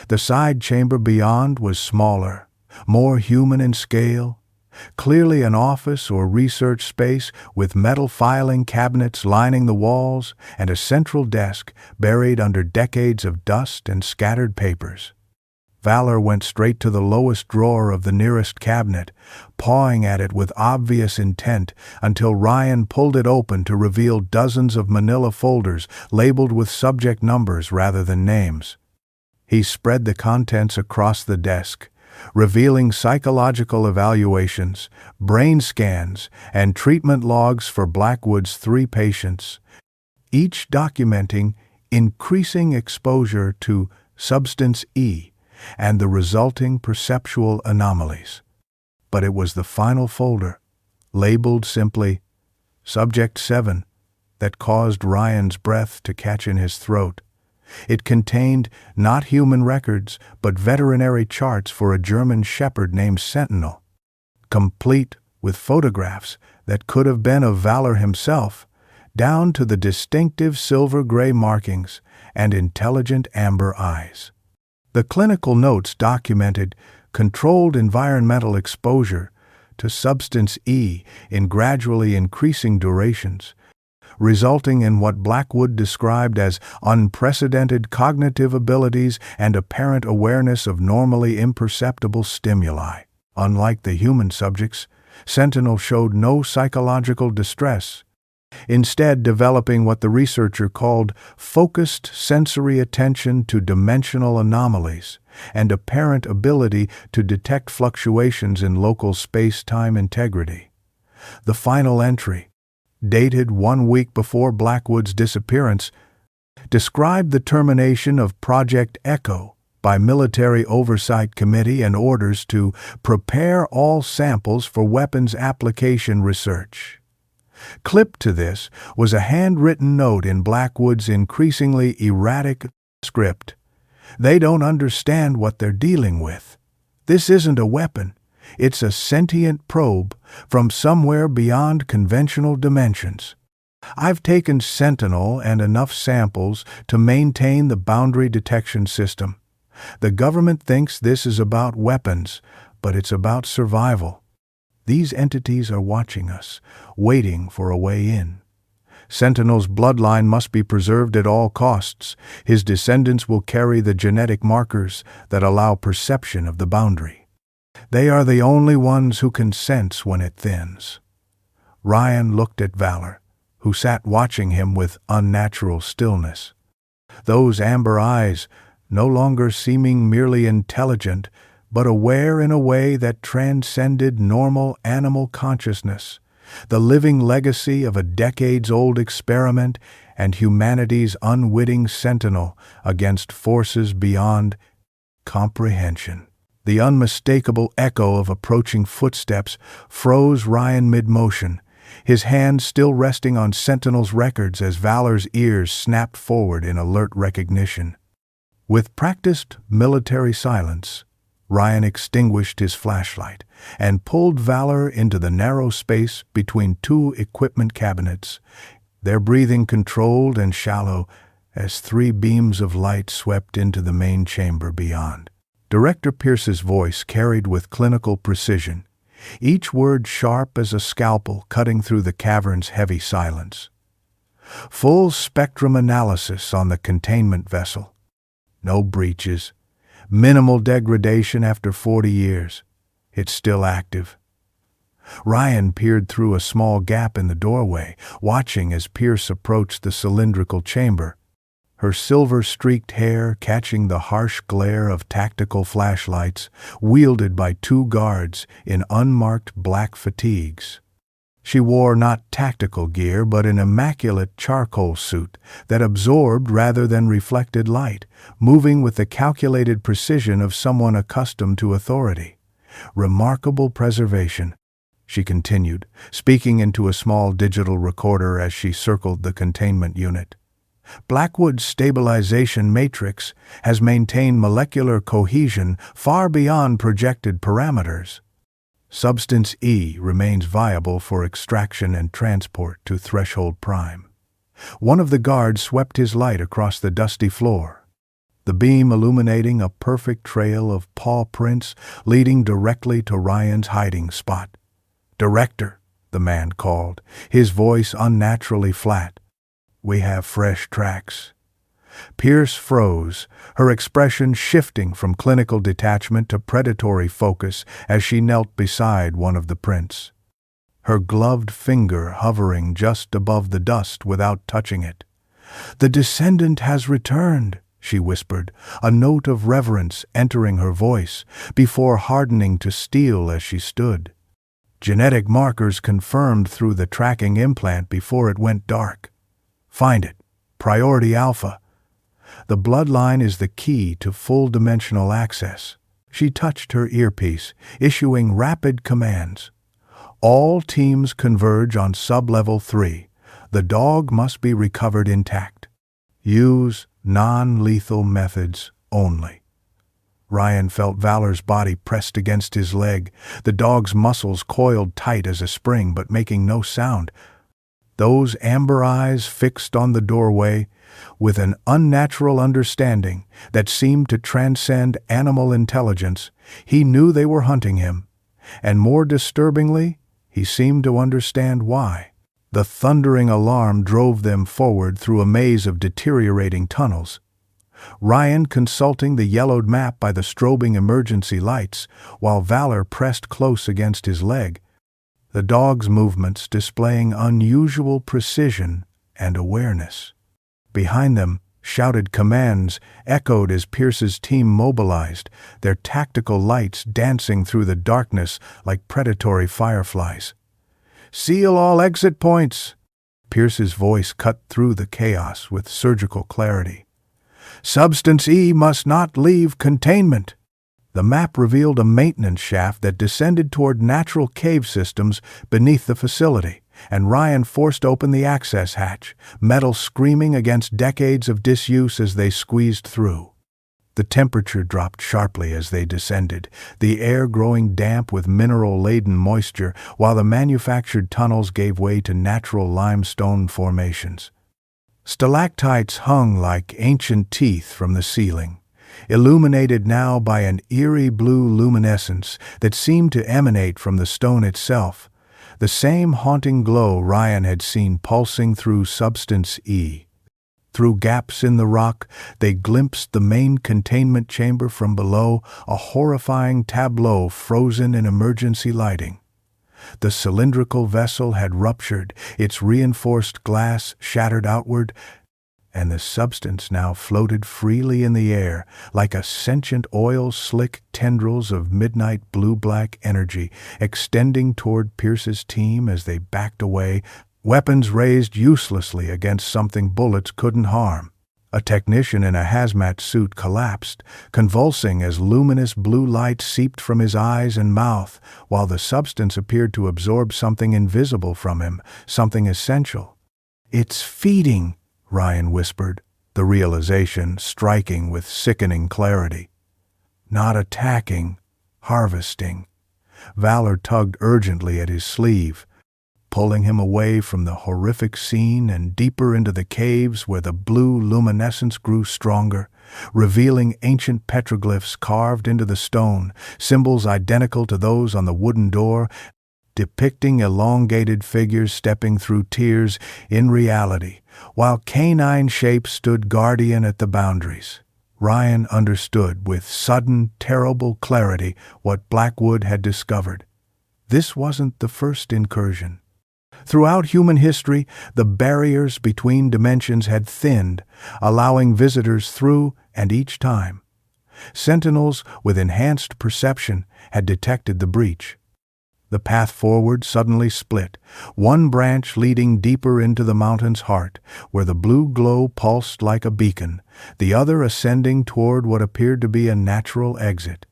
The side chamber beyond was smaller, more human in scale, clearly an office or research space with metal filing cabinets lining the walls and a central desk buried under decades of dust and scattered papers. Valor went straight to the lowest drawer of the nearest cabinet, pawing at it with obvious intent until Ryan pulled it open to reveal dozens of manila folders labeled with subject numbers rather than names. He spread the contents across the desk, revealing psychological evaluations, brain scans, and treatment logs for Blackwood's 3 patients, each documenting increasing exposure to substance E and the resulting perceptual anomalies. But it was the final folder, labeled simply Subject 7, that caused Ryan's breath to catch in his throat. It contained not human records, but veterinary charts for a German shepherd named Sentinel, complete with photographs that could have been of Valor himself, down to the distinctive silver-gray markings and intelligent amber eyes. The clinical notes documented controlled environmental exposure to substance E in gradually increasing durations, resulting in what Blackwood described as unprecedented cognitive abilities and apparent awareness of normally imperceptible stimuli. Unlike the human subjects, Sentinel showed no psychological distress, instead developing what the researcher called focused sensory attention to dimensional anomalies, and apparent ability to detect fluctuations in local space-time integrity. The final entry, dated 1 week before Blackwood's disappearance, described the termination of Project Echo by Military Oversight Committee and orders to prepare all samples for weapons application research. Clipped to this was a handwritten note in Blackwood's increasingly erratic script. "They don't understand what they're dealing with. This isn't a weapon. It's a sentient probe from somewhere beyond conventional dimensions. I've taken Sentinel and enough samples to maintain the boundary detection system. The government thinks this is about weapons, but it's about survival. These entities are watching us, waiting for a way in. Sentinel's bloodline must be preserved at all costs. His descendants will carry the genetic markers that allow perception of the boundary. They are the only ones who can sense when it thins." Ryan looked at Valor, who sat watching him with unnatural stillness. Those amber eyes, no longer seeming merely intelligent, but aware in a way that transcended normal animal consciousness, the living legacy of a decades-old experiment and humanity's unwitting sentinel against forces beyond comprehension. The unmistakable echo of approaching footsteps froze Ryan mid-motion, his hand still resting on Sentinel's records as Valor's ears snapped forward in alert recognition. With practiced military silence, Ryan extinguished his flashlight and pulled Valor into the narrow space between two equipment cabinets, their breathing controlled and shallow as 3 beams of light swept into the main chamber beyond. Director Pierce's voice carried with clinical precision, each word sharp as a scalpel cutting through the cavern's heavy silence. Full spectrum analysis on the containment vessel. No breaches. Minimal degradation after 40 years. It's still active. Ryan peered through a small gap in the doorway, watching as Pierce approached the cylindrical chamber, her silver-streaked hair catching the harsh glare of tactical flashlights wielded by 2 guards in unmarked black fatigues. She wore not tactical gear but an immaculate charcoal suit that absorbed rather than reflected light, moving with the calculated precision of someone accustomed to authority. "Remarkable preservation," she continued, speaking into a small digital recorder as she circled the containment unit. "Blackwood's stabilization matrix has maintained molecular cohesion far beyond projected parameters. Substance E remains viable for extraction and transport to Threshold Prime." One of the guards swept his light across the dusty floor, the beam illuminating a perfect trail of paw prints leading directly to Ryan's hiding spot. "Director," the man called, his voice unnaturally flat. "We have fresh tracks." Pierce froze, her expression shifting from clinical detachment to predatory focus as she knelt beside one of the prints, her gloved finger hovering just above the dust without touching it. "The descendant has returned," she whispered, a note of reverence entering her voice before hardening to steel as she stood. Genetic markers confirmed through the tracking implant before it went dark. "Find it. Priority Alpha. The bloodline is the key to full-dimensional access." She touched her earpiece, issuing rapid commands. "All teams converge on sub-level 3. The dog must be recovered intact. Use non-lethal methods only." Ryan felt Valor's body pressed against his leg, the dog's muscles coiled tight as a spring but making no sound. Those amber eyes fixed on the doorway, with an unnatural understanding that seemed to transcend animal intelligence, he knew they were hunting him, and more disturbingly, he seemed to understand why. The thundering alarm drove them forward through a maze of deteriorating tunnels. Ryan consulting the yellowed map by the strobing emergency lights, while Valor pressed close against his leg, the dog's movements displaying unusual precision and awareness. Behind them, shouted commands echoed as Pierce's team mobilized, their tactical lights dancing through the darkness like predatory fireflies. "Seal all exit points!" Pierce's voice cut through the chaos with surgical clarity. "Substance E must not leave containment." The map revealed a maintenance shaft that descended toward natural cave systems beneath the facility, and Ryan forced open the access hatch, metal screaming against decades of disuse as they squeezed through. The temperature dropped sharply as they descended, the air growing damp with mineral-laden moisture, while the manufactured tunnels gave way to natural limestone formations. Stalactites hung like ancient teeth from the ceiling, illuminated now by an eerie blue luminescence that seemed to emanate from the stone itself, the same haunting glow Ryan had seen pulsing through Substance E. Through gaps in the rock, they glimpsed the main containment chamber from below, a horrifying tableau frozen in emergency lighting. The cylindrical vessel had ruptured, its reinforced glass shattered outward, and the substance now floated freely in the air, like a sentient oil-slick tendrils of midnight blue-black energy, extending toward Pierce's team as they backed away, weapons raised uselessly against something bullets couldn't harm. A technician in a hazmat suit collapsed, convulsing as luminous blue light seeped from his eyes and mouth, while the substance appeared to absorb something invisible from him, something essential. "It's feeding," Ryan whispered, the realization striking with sickening clarity. "Not attacking, harvesting." Valor tugged urgently at his sleeve, pulling him away from the horrific scene and deeper into the caves where the blue luminescence grew stronger, revealing ancient petroglyphs carved into the stone, symbols identical to those on the wooden door, depicting elongated figures stepping through tears in reality, while canine shapes stood guardian at the boundaries. Ryan understood with sudden, terrible clarity what Blackwood had discovered. This wasn't the first incursion. Throughout human history, the barriers between dimensions had thinned, allowing visitors through, and each time, sentinels with enhanced perception had detected the breach. The path forward suddenly split, one branch leading deeper into the mountain's heart, where the blue glow pulsed like a beacon, the other ascending toward what appeared to be a natural exit.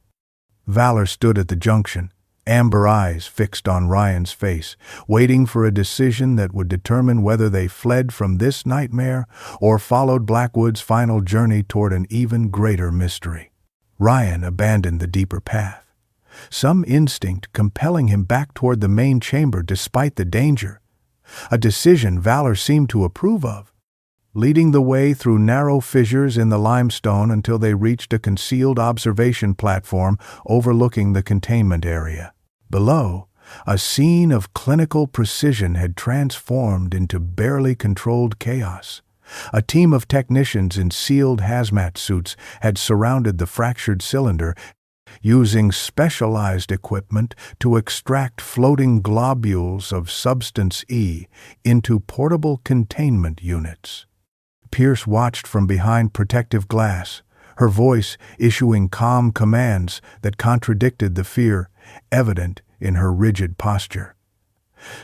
Valor stood at the junction, amber eyes fixed on Ryan's face, waiting for a decision that would determine whether they fled from this nightmare or followed Blackwood's final journey toward an even greater mystery. Ryan abandoned the deeper path, some instinct compelling him back toward the main chamber despite the danger, a decision Valor seemed to approve of. Leading the way through narrow fissures in the limestone until they reached a concealed observation platform overlooking the containment area. Below, a scene of clinical precision had transformed into barely controlled chaos. A team of technicians in sealed hazmat suits had surrounded the fractured cylinder, using specialized equipment to extract floating globules of Substance E into portable containment units. Pierce watched from behind protective glass, her voice issuing calm commands that contradicted the fear evident in her rigid posture.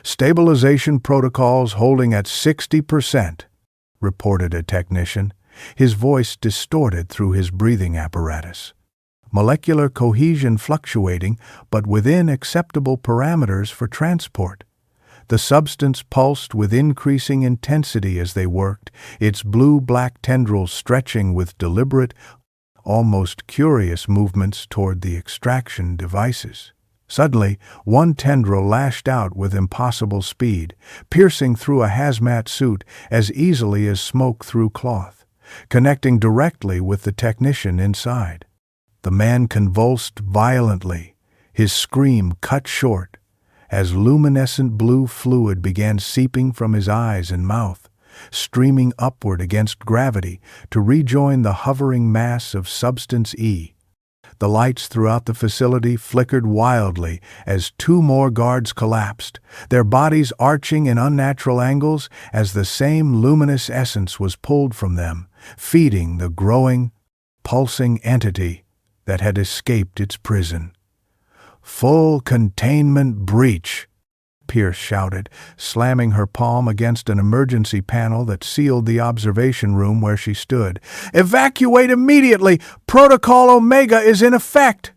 "Stabilization protocols holding at 60%, reported a technician, his voice distorted through his breathing apparatus. Molecular cohesion fluctuating, but within acceptable parameters for transport. The substance pulsed with increasing intensity as they worked, its blue-black tendrils stretching with deliberate, almost curious movements toward the extraction devices. Suddenly, one tendril lashed out with impossible speed, piercing through a hazmat suit as easily as smoke through cloth, connecting directly with the technician inside. The man convulsed violently, his scream cut short, as luminescent blue fluid began seeping from his eyes and mouth, streaming upward against gravity to rejoin the hovering mass of Substance E. The lights throughout the facility flickered wildly as two more guards collapsed, their bodies arching in unnatural angles as the same luminous essence was pulled from them, feeding the growing, pulsing entity that had escaped its prison. "Full containment breach," Pierce shouted, slamming her palm against an emergency panel that sealed the observation room where she stood. "Evacuate immediately! Protocol Omega is in effect!"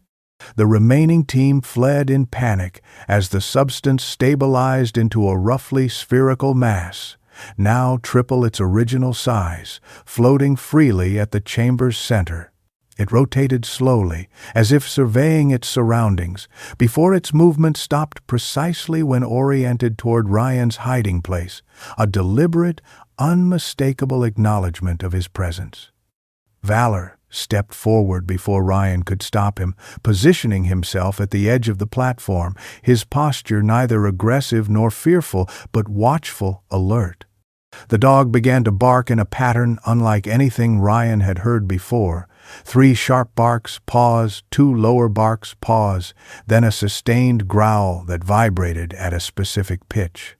The remaining team fled in panic as the substance stabilized into a roughly spherical mass, now triple its original size, floating freely at the chamber's center. It rotated slowly, as if surveying its surroundings, before its movement stopped precisely when oriented toward Ryan's hiding place, a deliberate, unmistakable acknowledgement of his presence. Valor stepped forward before Ryan could stop him, positioning himself at the edge of the platform, his posture neither aggressive nor fearful, but watchful, alert. The dog began to bark in a pattern unlike anything Ryan had heard before. 3 sharp barks, pause, 2 lower barks, pause, then a sustained growl that vibrated at a specific pitch.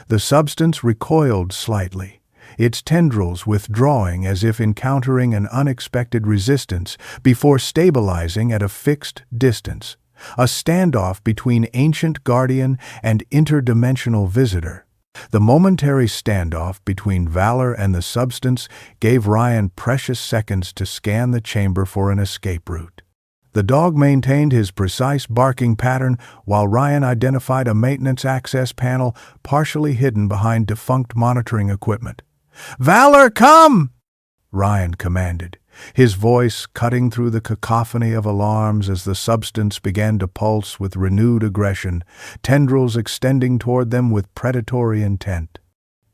The substance recoiled slightly, its tendrils withdrawing as if encountering an unexpected resistance before stabilizing at a fixed distance, a standoff between ancient guardian and interdimensional visitor. The momentary standoff between Valor and the substance gave Ryan precious seconds to scan the chamber for an escape route. The dog maintained his precise barking pattern while Ryan identified a maintenance access panel partially hidden behind defunct monitoring equipment. "Valor, come!" Ryan commanded, his voice cutting through the cacophony of alarms as the substance began to pulse with renewed aggression, tendrils extending toward them with predatory intent.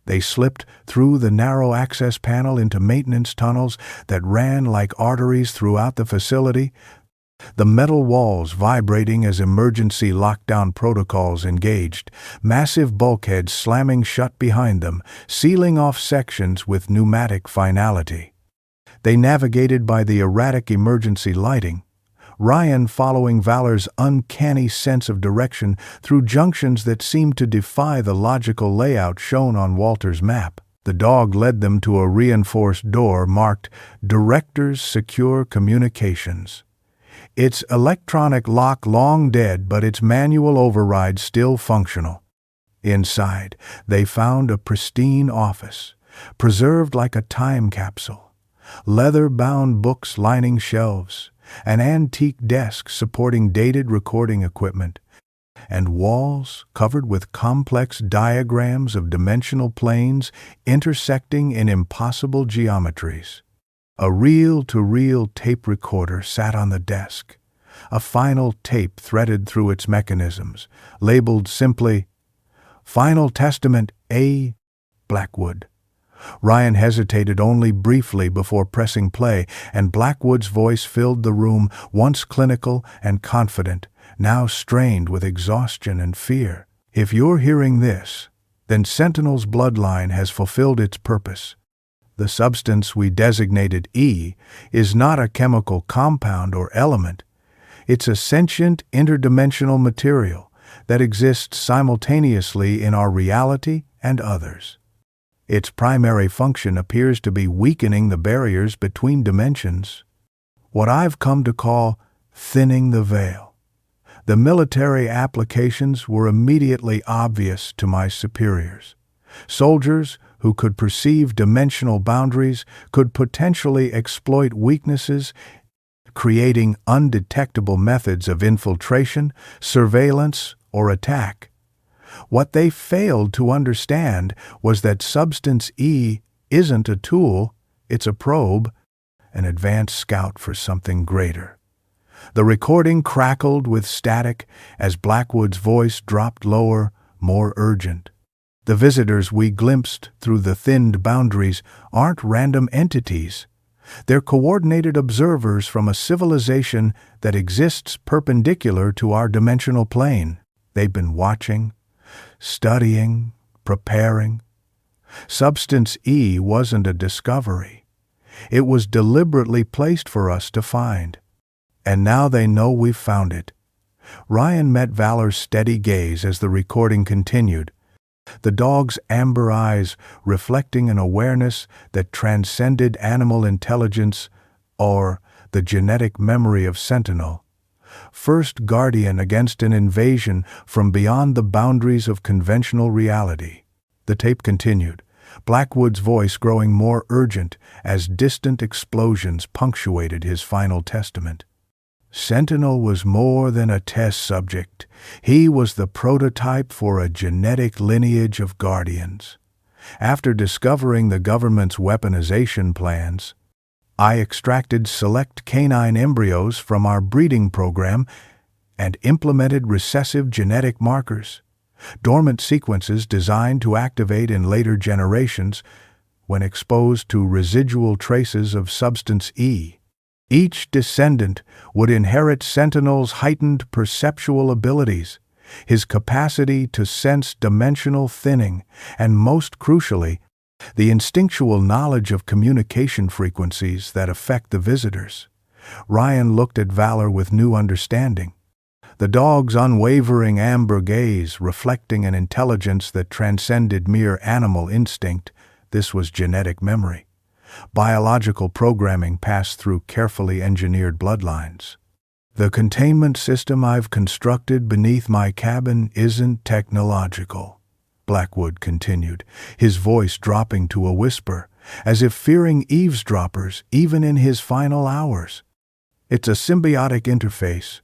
They slipped through the narrow access panel into maintenance tunnels that ran like arteries throughout the facility, the metal walls vibrating as emergency lockdown protocols engaged, massive bulkheads slamming shut behind them, sealing off sections with pneumatic finality. They navigated by the erratic emergency lighting, Ryan following Valor's uncanny sense of direction through junctions that seemed to defy the logical layout shown on Walter's map. The dog led them to a reinforced door marked Director's Secure Communications. Its electronic lock long dead, but its manual override still functional. Inside, they found a pristine office, preserved like a time capsule. Leather-bound books lining shelves, an antique desk supporting dated recording equipment, and walls covered with complex diagrams of dimensional planes intersecting in impossible geometries. A reel-to-reel tape recorder sat on the desk, a final tape threaded through its mechanisms, labeled simply, "Final Testament A. Blackwood." Ryan hesitated only briefly before pressing play, and Blackwood's voice filled the room, once clinical and confident, now strained with exhaustion and fear. "If you're hearing this, then Sentinel's bloodline has fulfilled its purpose. The substance we designated E is not a chemical compound or element. It's a sentient interdimensional material that exists simultaneously in our reality and others. Its primary function appears to be weakening the barriers between dimensions, what I've come to call thinning the veil. The military applications were immediately obvious to my superiors. Soldiers who could perceive dimensional boundaries could potentially exploit weaknesses, creating undetectable methods of infiltration, surveillance, or attack. What they failed to understand was that Substance E isn't a tool, it's a probe, an advanced scout for something greater. The recording crackled with static as Blackwood's voice dropped lower, more urgent. The visitors we glimpsed through the thinned boundaries aren't random entities. They're coordinated observers from a civilization that exists perpendicular to our dimensional plane. They've been watching, studying, preparing. Substance E wasn't a discovery. It was deliberately placed for us to find. And now they know we've found it. Ryan met Valor's steady gaze as the recording continued. The dog's amber eyes reflecting an awareness that transcended animal intelligence or the genetic memory of Sentinel, first guardian against an invasion from beyond the boundaries of conventional reality. The tape continued, Blackwood's voice growing more urgent as distant explosions punctuated his final testament. Sentinel was more than a test subject. He was the prototype for a genetic lineage of guardians. After discovering the government's weaponization plans, I extracted select canine embryos from our breeding program and implemented recessive genetic markers, dormant sequences designed to activate in later generations when exposed to residual traces of substance E. Each descendant would inherit Sentinel's heightened perceptual abilities, his capacity to sense dimensional thinning, and most crucially, the instinctual knowledge of communication frequencies that affect the visitors. Ryan looked at Valor with new understanding, the dog's unwavering amber gaze reflecting an intelligence that transcended mere animal instinct. This was genetic memory. Biological programming passed through carefully engineered bloodlines. The containment system I've constructed beneath my cabin isn't technological, Blackwood continued, his voice dropping to a whisper, as if fearing eavesdroppers even in his final hours. It's a symbiotic interface,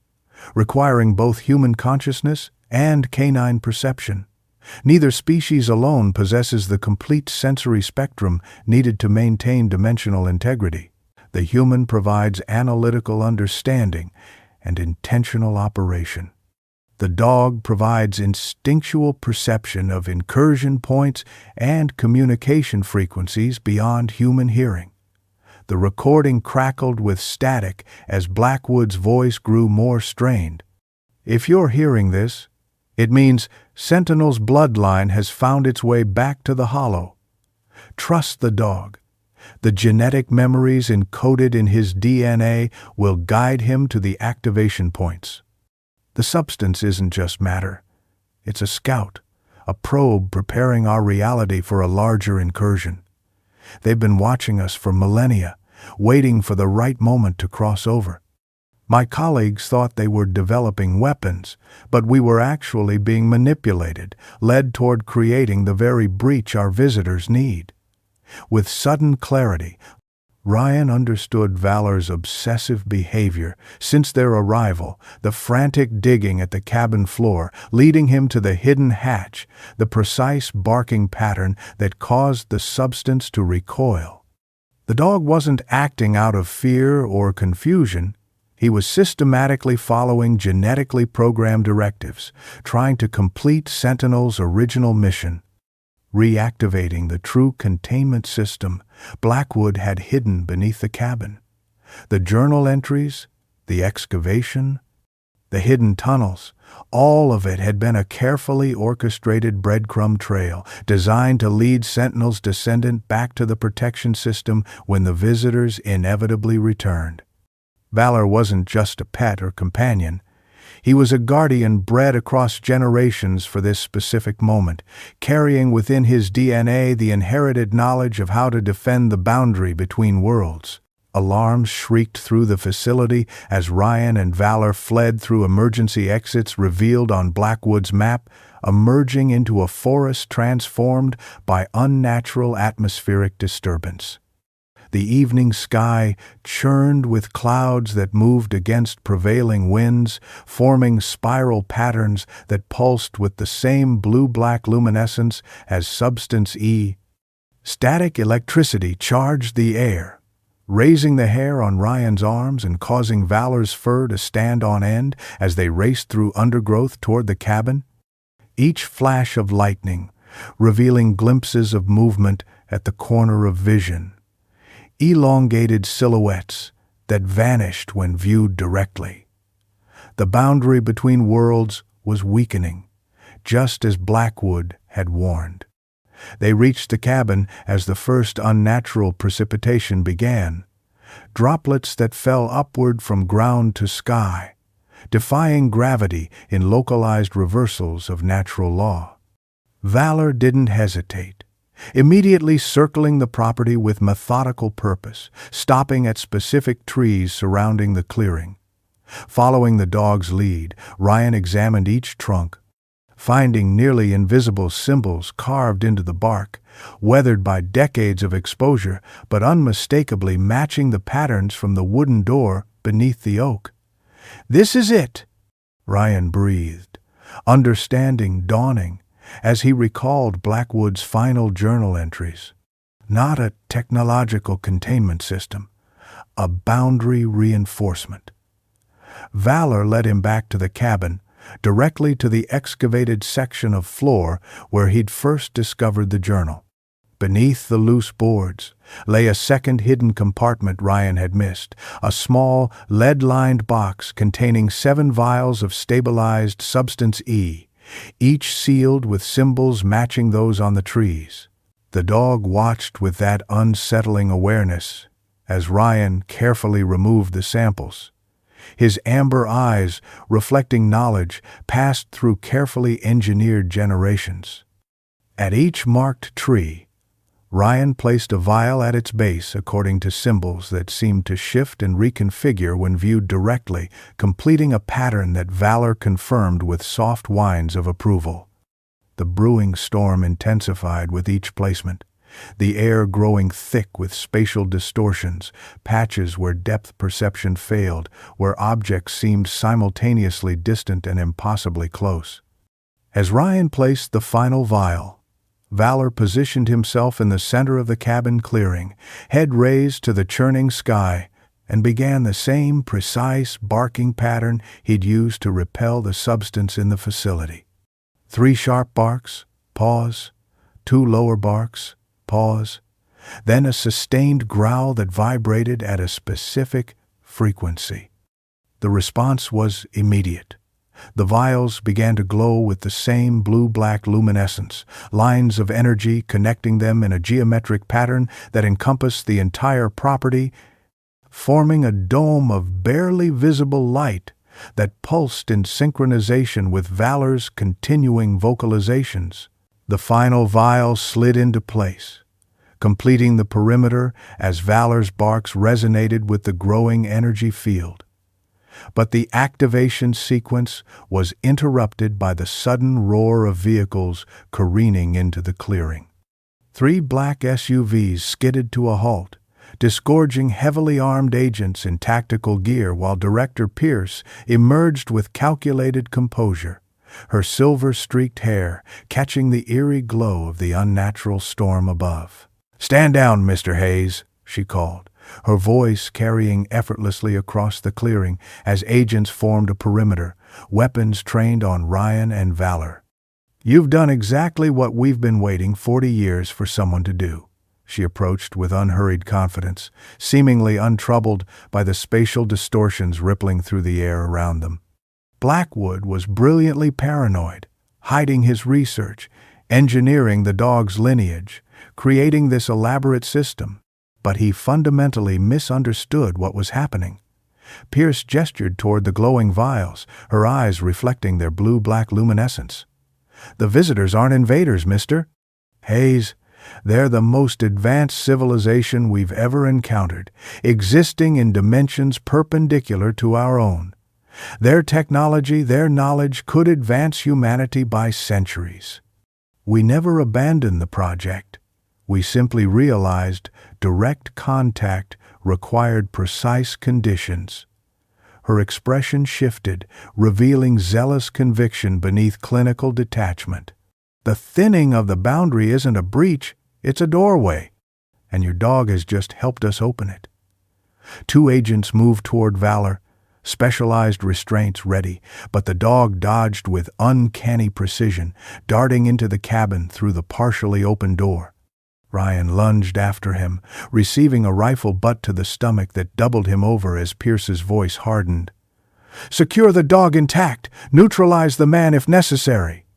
requiring both human consciousness and canine perception. Neither species alone possesses the complete sensory spectrum needed to maintain dimensional integrity. The human provides analytical understanding and intentional operation. The dog provides instinctual perception of incursion points and communication frequencies beyond human hearing. The recording crackled with static as Blackwood's voice grew more strained. If you're hearing this, it means Sentinel's bloodline has found its way back to the hollow. Trust the dog. The genetic memories encoded in his DNA will guide him to the activation points. The substance isn't just matter. It's a scout, a probe preparing our reality for a larger incursion. They've been watching us for millennia, waiting for the right moment to cross over. My colleagues thought they were developing weapons, but we were actually being manipulated, led toward creating the very breach our visitors need. With sudden clarity, Ryan understood Valor's obsessive behavior since their arrival, the frantic digging at the cabin floor, leading him to the hidden hatch, the precise barking pattern that caused the substance to recoil. The dog wasn't acting out of fear or confusion. He was systematically following genetically programmed directives, trying to complete Sentinel's original mission. Reactivating the true containment system Blackwood had hidden beneath the cabin. The journal entries, the excavation, the hidden tunnels, all of it had been a carefully orchestrated breadcrumb trail designed to lead Sentinel's descendant back to the protection system when the visitors inevitably returned. Valor wasn't just a pet or companion. He was a guardian bred across generations for this specific moment, carrying within his DNA the inherited knowledge of how to defend the boundary between worlds. Alarms shrieked through the facility as Ryan and Valor fled through emergency exits revealed on Blackwood's map, emerging into a forest transformed by unnatural atmospheric disturbance. The evening sky churned with clouds that moved against prevailing winds, forming spiral patterns that pulsed with the same blue-black luminescence as substance E. Static electricity charged the air, raising the hair on Ryan's arms and causing Valor's fur to stand on end as they raced through undergrowth toward the cabin. Each flash of lightning, revealing glimpses of movement at the corner of vision. Elongated silhouettes that vanished when viewed directly. The boundary between worlds was weakening, just as Blackwood had warned. They reached the cabin as the first unnatural precipitation began, droplets that fell upward from ground to sky, defying gravity in localized reversals of natural law. Valor didn't hesitate, immediately circling the property with methodical purpose, stopping at specific trees surrounding the clearing. Following the dog's lead, Ryan examined each trunk, finding nearly invisible symbols carved into the bark, weathered by decades of exposure, but unmistakably matching the patterns from the wooden door beneath the oak. "This is it," Ryan breathed, understanding dawning as he recalled Blackwood's final journal entries. Not a technological containment system, a boundary reinforcement. Valor led him back to the cabin, directly to the excavated section of floor where he'd first discovered the journal. Beneath the loose boards lay a second hidden compartment Ryan had missed, a small, lead-lined box containing 7 vials of stabilized substance E, each sealed with symbols matching those on the trees. The dog watched with that unsettling awareness as Ryan carefully removed the samples. His amber eyes, reflecting knowledge, passed through carefully engineered generations. At each marked tree, Ryan placed a vial at its base according to symbols that seemed to shift and reconfigure when viewed directly, completing a pattern that Valor confirmed with soft whines of approval. The brewing storm intensified with each placement, the air growing thick with spatial distortions, patches where depth perception failed, where objects seemed simultaneously distant and impossibly close. As Ryan placed the final vial, Valor positioned himself in the center of the cabin clearing, head raised to the churning sky, and began the same precise barking pattern he'd used to repel the substance in the facility. 3 sharp barks, pause, 2 lower barks, pause, then a sustained growl that vibrated at a specific frequency. The response was immediate. The vials began to glow with the same blue-black luminescence, lines of energy connecting them in a geometric pattern that encompassed the entire property, forming a dome of barely visible light that pulsed in synchronization with Valor's continuing vocalizations. The final vial slid into place, completing the perimeter as Valor's barks resonated with the growing energy field. But the activation sequence was interrupted by the sudden roar of vehicles careening into the clearing. 3 black SUVs skidded to a halt, disgorging heavily armed agents in tactical gear while Director Pierce emerged with calculated composure, her silver-streaked hair catching the eerie glow of the unnatural storm above. "Stand down, Mr. Hayes," she called, her voice carrying effortlessly across the clearing as agents formed a perimeter, weapons trained on Ryan and Valor. "You've done exactly what we've been waiting 40 years for someone to do," she approached with unhurried confidence, seemingly untroubled by the spatial distortions rippling through the air around them. Blackwood was brilliantly paranoid, hiding his research, engineering the dog's lineage, creating this elaborate system. But he fundamentally misunderstood what was happening. Pierce gestured toward the glowing vials, her eyes reflecting their blue-black luminescence. "The visitors aren't invaders, mister. Hayes, they're the most advanced civilization we've ever encountered, existing in dimensions perpendicular to our own. Their technology, their knowledge could advance humanity by centuries. We never abandoned the project. We simply realized direct contact required precise conditions." Her expression shifted, revealing zealous conviction beneath clinical detachment. "The thinning of the boundary isn't a breach, it's a doorway, and your dog has just helped us open it." 2 agents moved toward Valor, specialized restraints ready, but the dog dodged with uncanny precision, darting into the cabin through the partially open door. Ryan lunged after him, receiving a rifle butt to the stomach that doubled him over as Pierce's voice hardened. "Secure the dog intact! Neutralize the man if necessary!"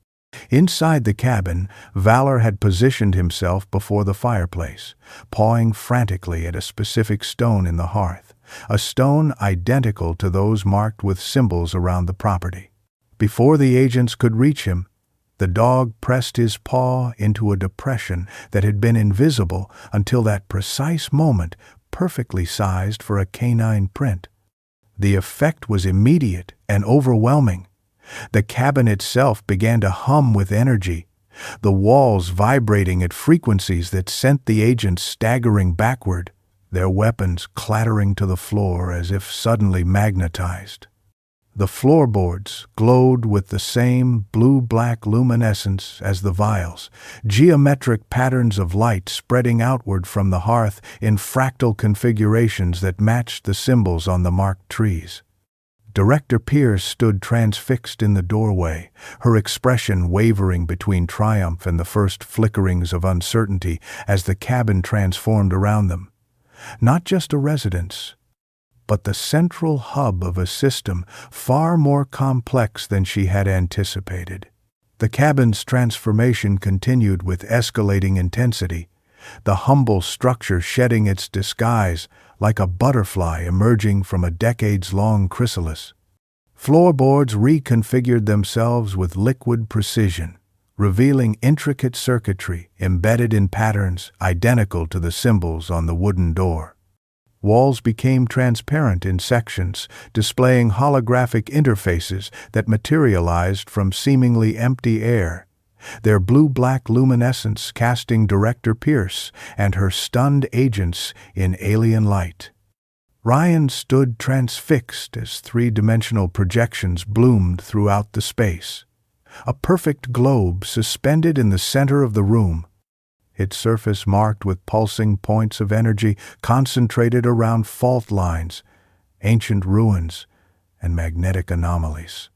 Inside the cabin, Valor had positioned himself before the fireplace, pawing frantically at a specific stone in the hearth, a stone identical to those marked with symbols around the property. Before the agents could reach him, The dog pressed his paw into a depression that had been invisible until that precise moment, perfectly sized for a canine print. The effect was immediate and overwhelming. The cabin itself began to hum with energy, the walls vibrating at frequencies that sent the agents staggering backward, their weapons clattering to the floor as if suddenly magnetized. The floorboards glowed with the same blue-black luminescence as the vials, geometric patterns of light spreading outward from the hearth in fractal configurations that matched the symbols on the marked trees. Director Pierce stood transfixed in the doorway, her expression wavering between triumph and the first flickerings of uncertainty as the cabin transformed around them. Not just a residence, but the central hub of a system far more complex than she had anticipated. The cabin's transformation continued with escalating intensity, the humble structure shedding its disguise like a butterfly emerging from a decades-long chrysalis. Floorboards reconfigured themselves with liquid precision, revealing intricate circuitry embedded in patterns identical to the symbols on the wooden door. Walls became transparent in sections, displaying holographic interfaces that materialized from seemingly empty air, their blue-black luminescence casting Director Pierce and her stunned agents in alien light. Ryan stood transfixed as three-dimensional projections bloomed throughout the space. A perfect globe suspended in the center of the room, its surface marked with pulsing points of energy concentrated around fault lines, ancient ruins, and magnetic anomalies.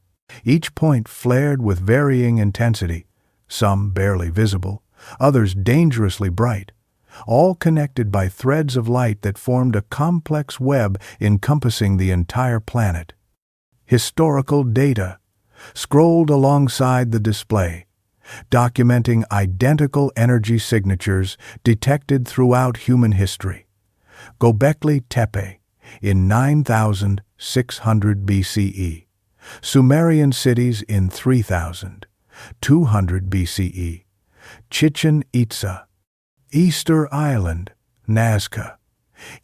Each point flared with varying intensity, some barely visible, others dangerously bright, all connected by threads of light that formed a complex web encompassing the entire planet. Historical data scrolled alongside the display, documenting identical energy signatures detected throughout human history. Göbekli Tepe in 9600 BCE, Sumerian cities in 3200 BCE, Chichen Itza, Easter Island, Nazca,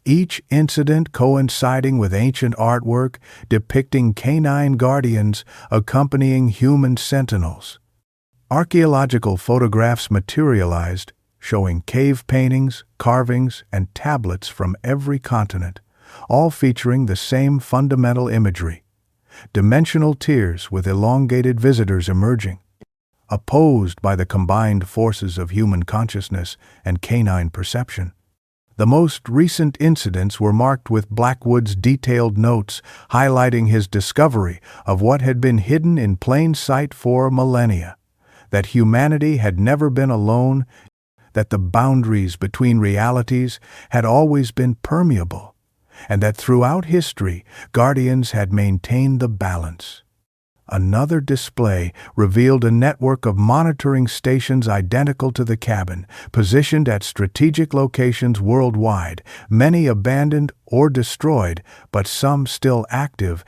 each incident coinciding with ancient artwork depicting canine guardians accompanying human sentinels. Archaeological photographs materialized, showing cave paintings, carvings, and tablets from every continent, all featuring the same fundamental imagery: dimensional tiers with elongated visitors emerging, opposed by the combined forces of human consciousness and canine perception. The most recent incidents were marked with Blackwood's detailed notes highlighting his discovery of what had been hidden in plain sight for millennia: that humanity had never been alone, that the boundaries between realities had always been permeable, and that throughout history, guardians had maintained the balance. Another display revealed a network of monitoring stations identical to the cabin, positioned at strategic locations worldwide, many abandoned or destroyed, but some still active,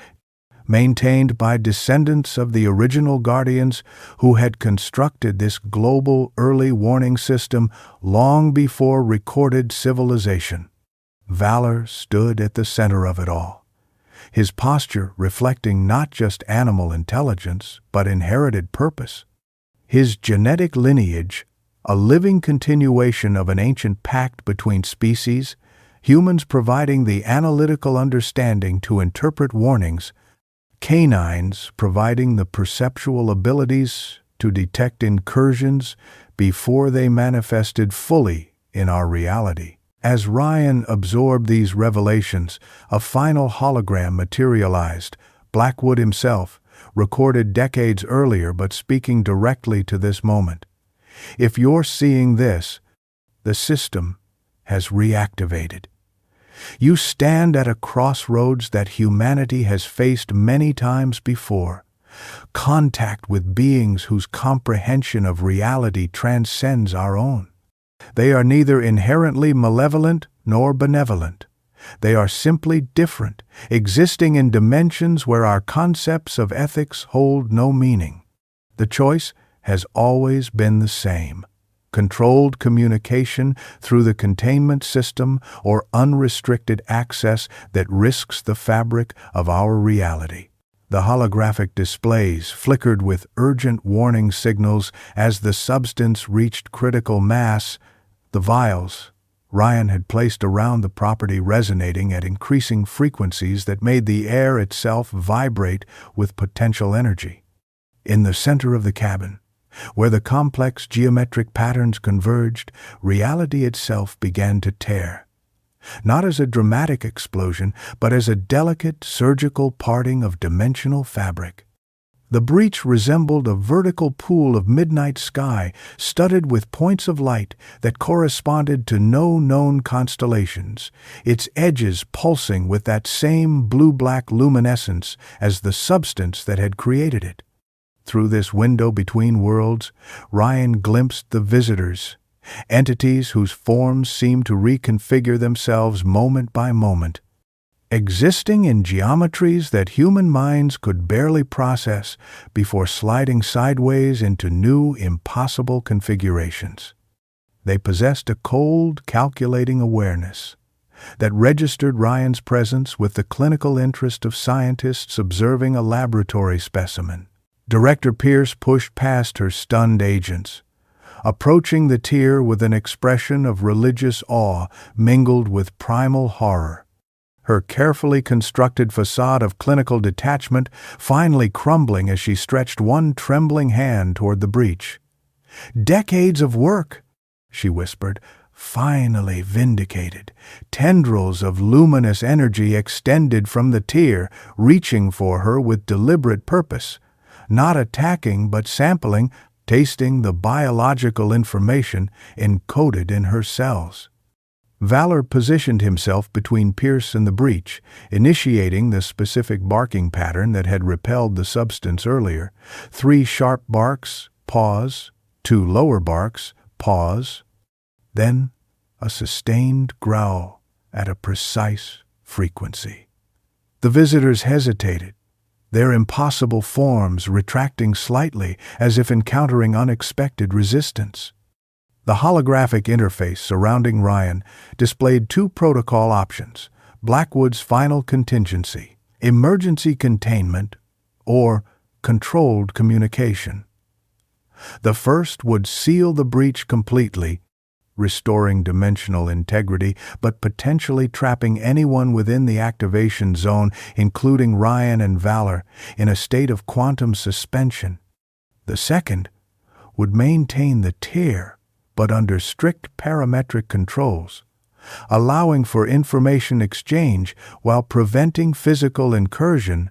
maintained by descendants of the original guardians who had constructed this global early warning system long before recorded civilization. Valor stood at the center of it all, his posture reflecting not just animal intelligence but inherited purpose. His genetic lineage, a living continuation of an ancient pact between species, humans providing the analytical understanding to interpret warnings, canines providing the perceptual abilities to detect incursions before they manifested fully in our reality. As Ryan absorbed these revelations, a final hologram materialized, Blackwood himself, recorded decades earlier but speaking directly to this moment. If you're seeing this, the system has reactivated. You stand at a crossroads that humanity has faced many times before. Contact with beings whose comprehension of reality transcends our own. They are neither inherently malevolent nor benevolent. They are simply different, existing in dimensions where our concepts of ethics hold no meaning. The choice has always been the same: controlled communication through the containment system or unrestricted access that risks the fabric of our reality. The holographic displays flickered with urgent warning signals as the substance reached critical mass. The vials Ryan had placed around the property resonating at increasing frequencies that made the air itself vibrate with potential energy. In the center of the cabin, where the complex geometric patterns converged, reality itself began to tear. Not as a dramatic explosion, but as a delicate surgical parting of dimensional fabric. The breach resembled a vertical pool of midnight sky studded with points of light that corresponded to no known constellations, its edges pulsing with that same blue-black luminescence as the substance that had created it. Through this window between worlds, Ryan glimpsed the visitors, entities whose forms seemed to reconfigure themselves moment by moment, existing in geometries that human minds could barely process before sliding sideways into new, impossible configurations. They possessed a cold, calculating awareness that registered Ryan's presence with the clinical interest of scientists observing a laboratory specimen. Director Pierce pushed past her stunned agents, approaching the tier with an expression of religious awe mingled with primal horror. Her carefully constructed facade of clinical detachment finally crumbling as she stretched one trembling hand toward the breach. "Decades of work," she whispered, finally vindicated. Tendrils of luminous energy extended from the tier, reaching for her with deliberate purpose, not attacking but sampling, tasting the biological information encoded in her cells. Valor positioned himself between Pierce and the breach, initiating the specific barking pattern that had repelled the substance earlier. 3 sharp barks, pause, 2 lower barks, pause, then a sustained growl at a precise frequency. The visitors hesitated, their impossible forms retracting slightly as if encountering unexpected resistance. The holographic interface surrounding Ryan displayed 2 protocol options: Blackwood's final contingency, emergency containment, or controlled communication. The first would seal the breach completely, restoring dimensional integrity, but potentially trapping anyone within the activation zone, including Ryan and Valor, in a state of quantum suspension. The second would maintain the tier, but under strict parametric controls, allowing for information exchange while preventing physical incursion,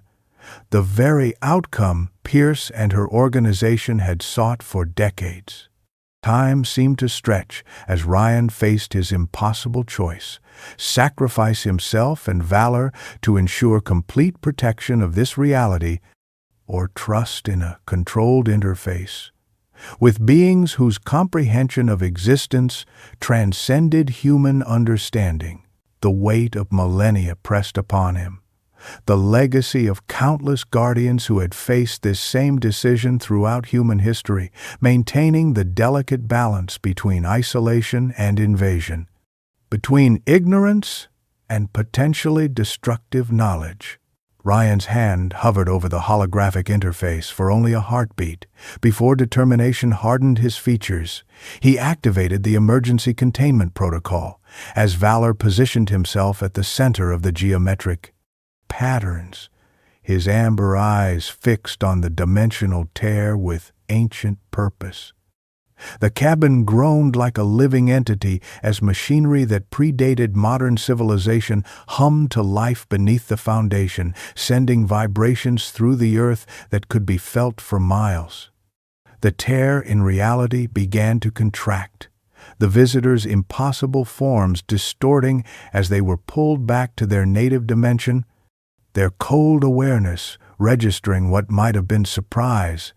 the very outcome Pierce and her organization had sought for decades. Time seemed to stretch as Ryan faced his impossible choice: sacrifice himself and Valor to ensure complete protection of this reality, or trust in a controlled interface with beings whose comprehension of existence transcended human understanding. The weight of millennia pressed upon him, the legacy of countless guardians who had faced this same decision throughout human history, maintaining the delicate balance between isolation and invasion, between ignorance and potentially destructive knowledge. Ryan's hand hovered over the holographic interface for only a heartbeat. Before determination hardened his features, he activated the emergency containment protocol as Valor positioned himself at the center of the geometric patterns, his amber eyes fixed on the dimensional tear with ancient purpose. The cabin groaned like a living entity as machinery that predated modern civilization hummed to life beneath the foundation, sending vibrations through the earth that could be felt for miles. The tear in reality began to contract, the visitors' impossible forms distorting as they were pulled back to their native dimension, their cold awareness registering what might have been surprise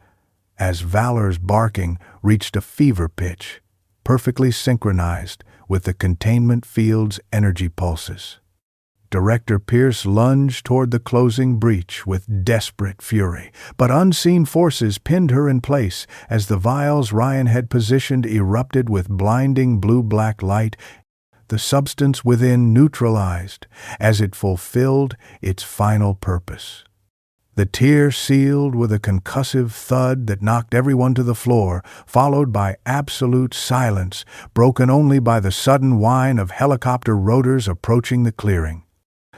as Valor's barking reached a fever pitch, perfectly synchronized with the containment field's energy pulses. Director Pierce lunged toward the closing breach with desperate fury, but unseen forces pinned her in place as the vials Ryan had positioned erupted with blinding blue-black light. The substance within neutralized as it fulfilled its final purpose. The tier sealed with a concussive thud that knocked everyone to the floor, followed by absolute silence, broken only by the sudden whine of helicopter rotors approaching the clearing.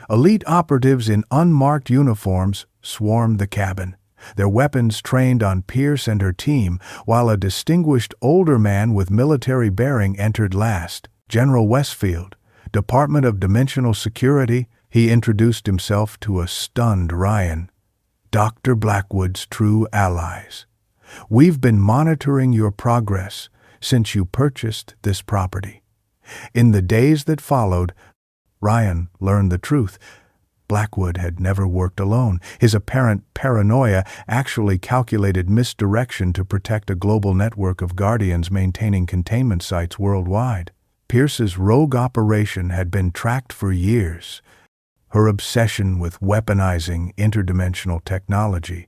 Elite operatives in unmarked uniforms swarmed the cabin, their weapons trained on Pierce and her team, while a distinguished older man with military bearing entered last. General Westfield, Department of Dimensional Security. He introduced himself to a stunned Ryan. Dr. Blackwood's true allies. We've been monitoring your progress since you purchased this property. In the days that followed, Ryan learned the truth. Blackwood had never worked alone. His apparent paranoia actually calculated misdirection to protect a global network of guardians maintaining containment sites worldwide. Pierce's rogue operation had been tracked for years. Her obsession with weaponizing interdimensional technology,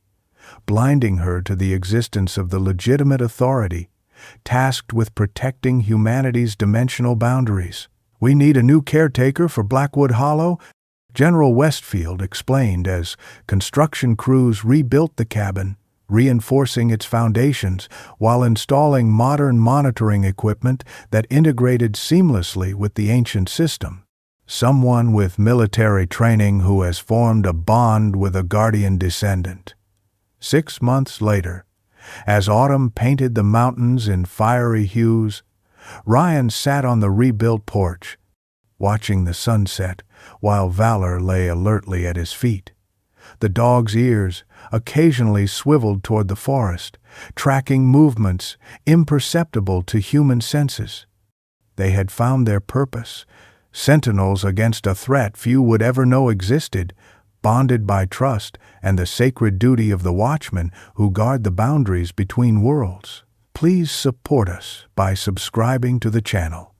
blinding her to the existence of the legitimate authority, tasked with protecting humanity's dimensional boundaries. We need a new caretaker for Blackwood Hollow, General Westfield explained as construction crews rebuilt the cabin, reinforcing its foundations while installing modern monitoring equipment that integrated seamlessly with the ancient system. Someone with military training who has formed a bond with a guardian descendant. 6 months later, as autumn painted the mountains in fiery hues, Ryan sat on the rebuilt porch, watching the sunset while Valor lay alertly at his feet. The dog's ears occasionally swiveled toward the forest, tracking movements imperceptible to human senses. They had found their purpose, sentinels against a threat few would ever know existed, bonded by trust and the sacred duty of the watchmen who guard the boundaries between worlds. Please support us by subscribing to the channel.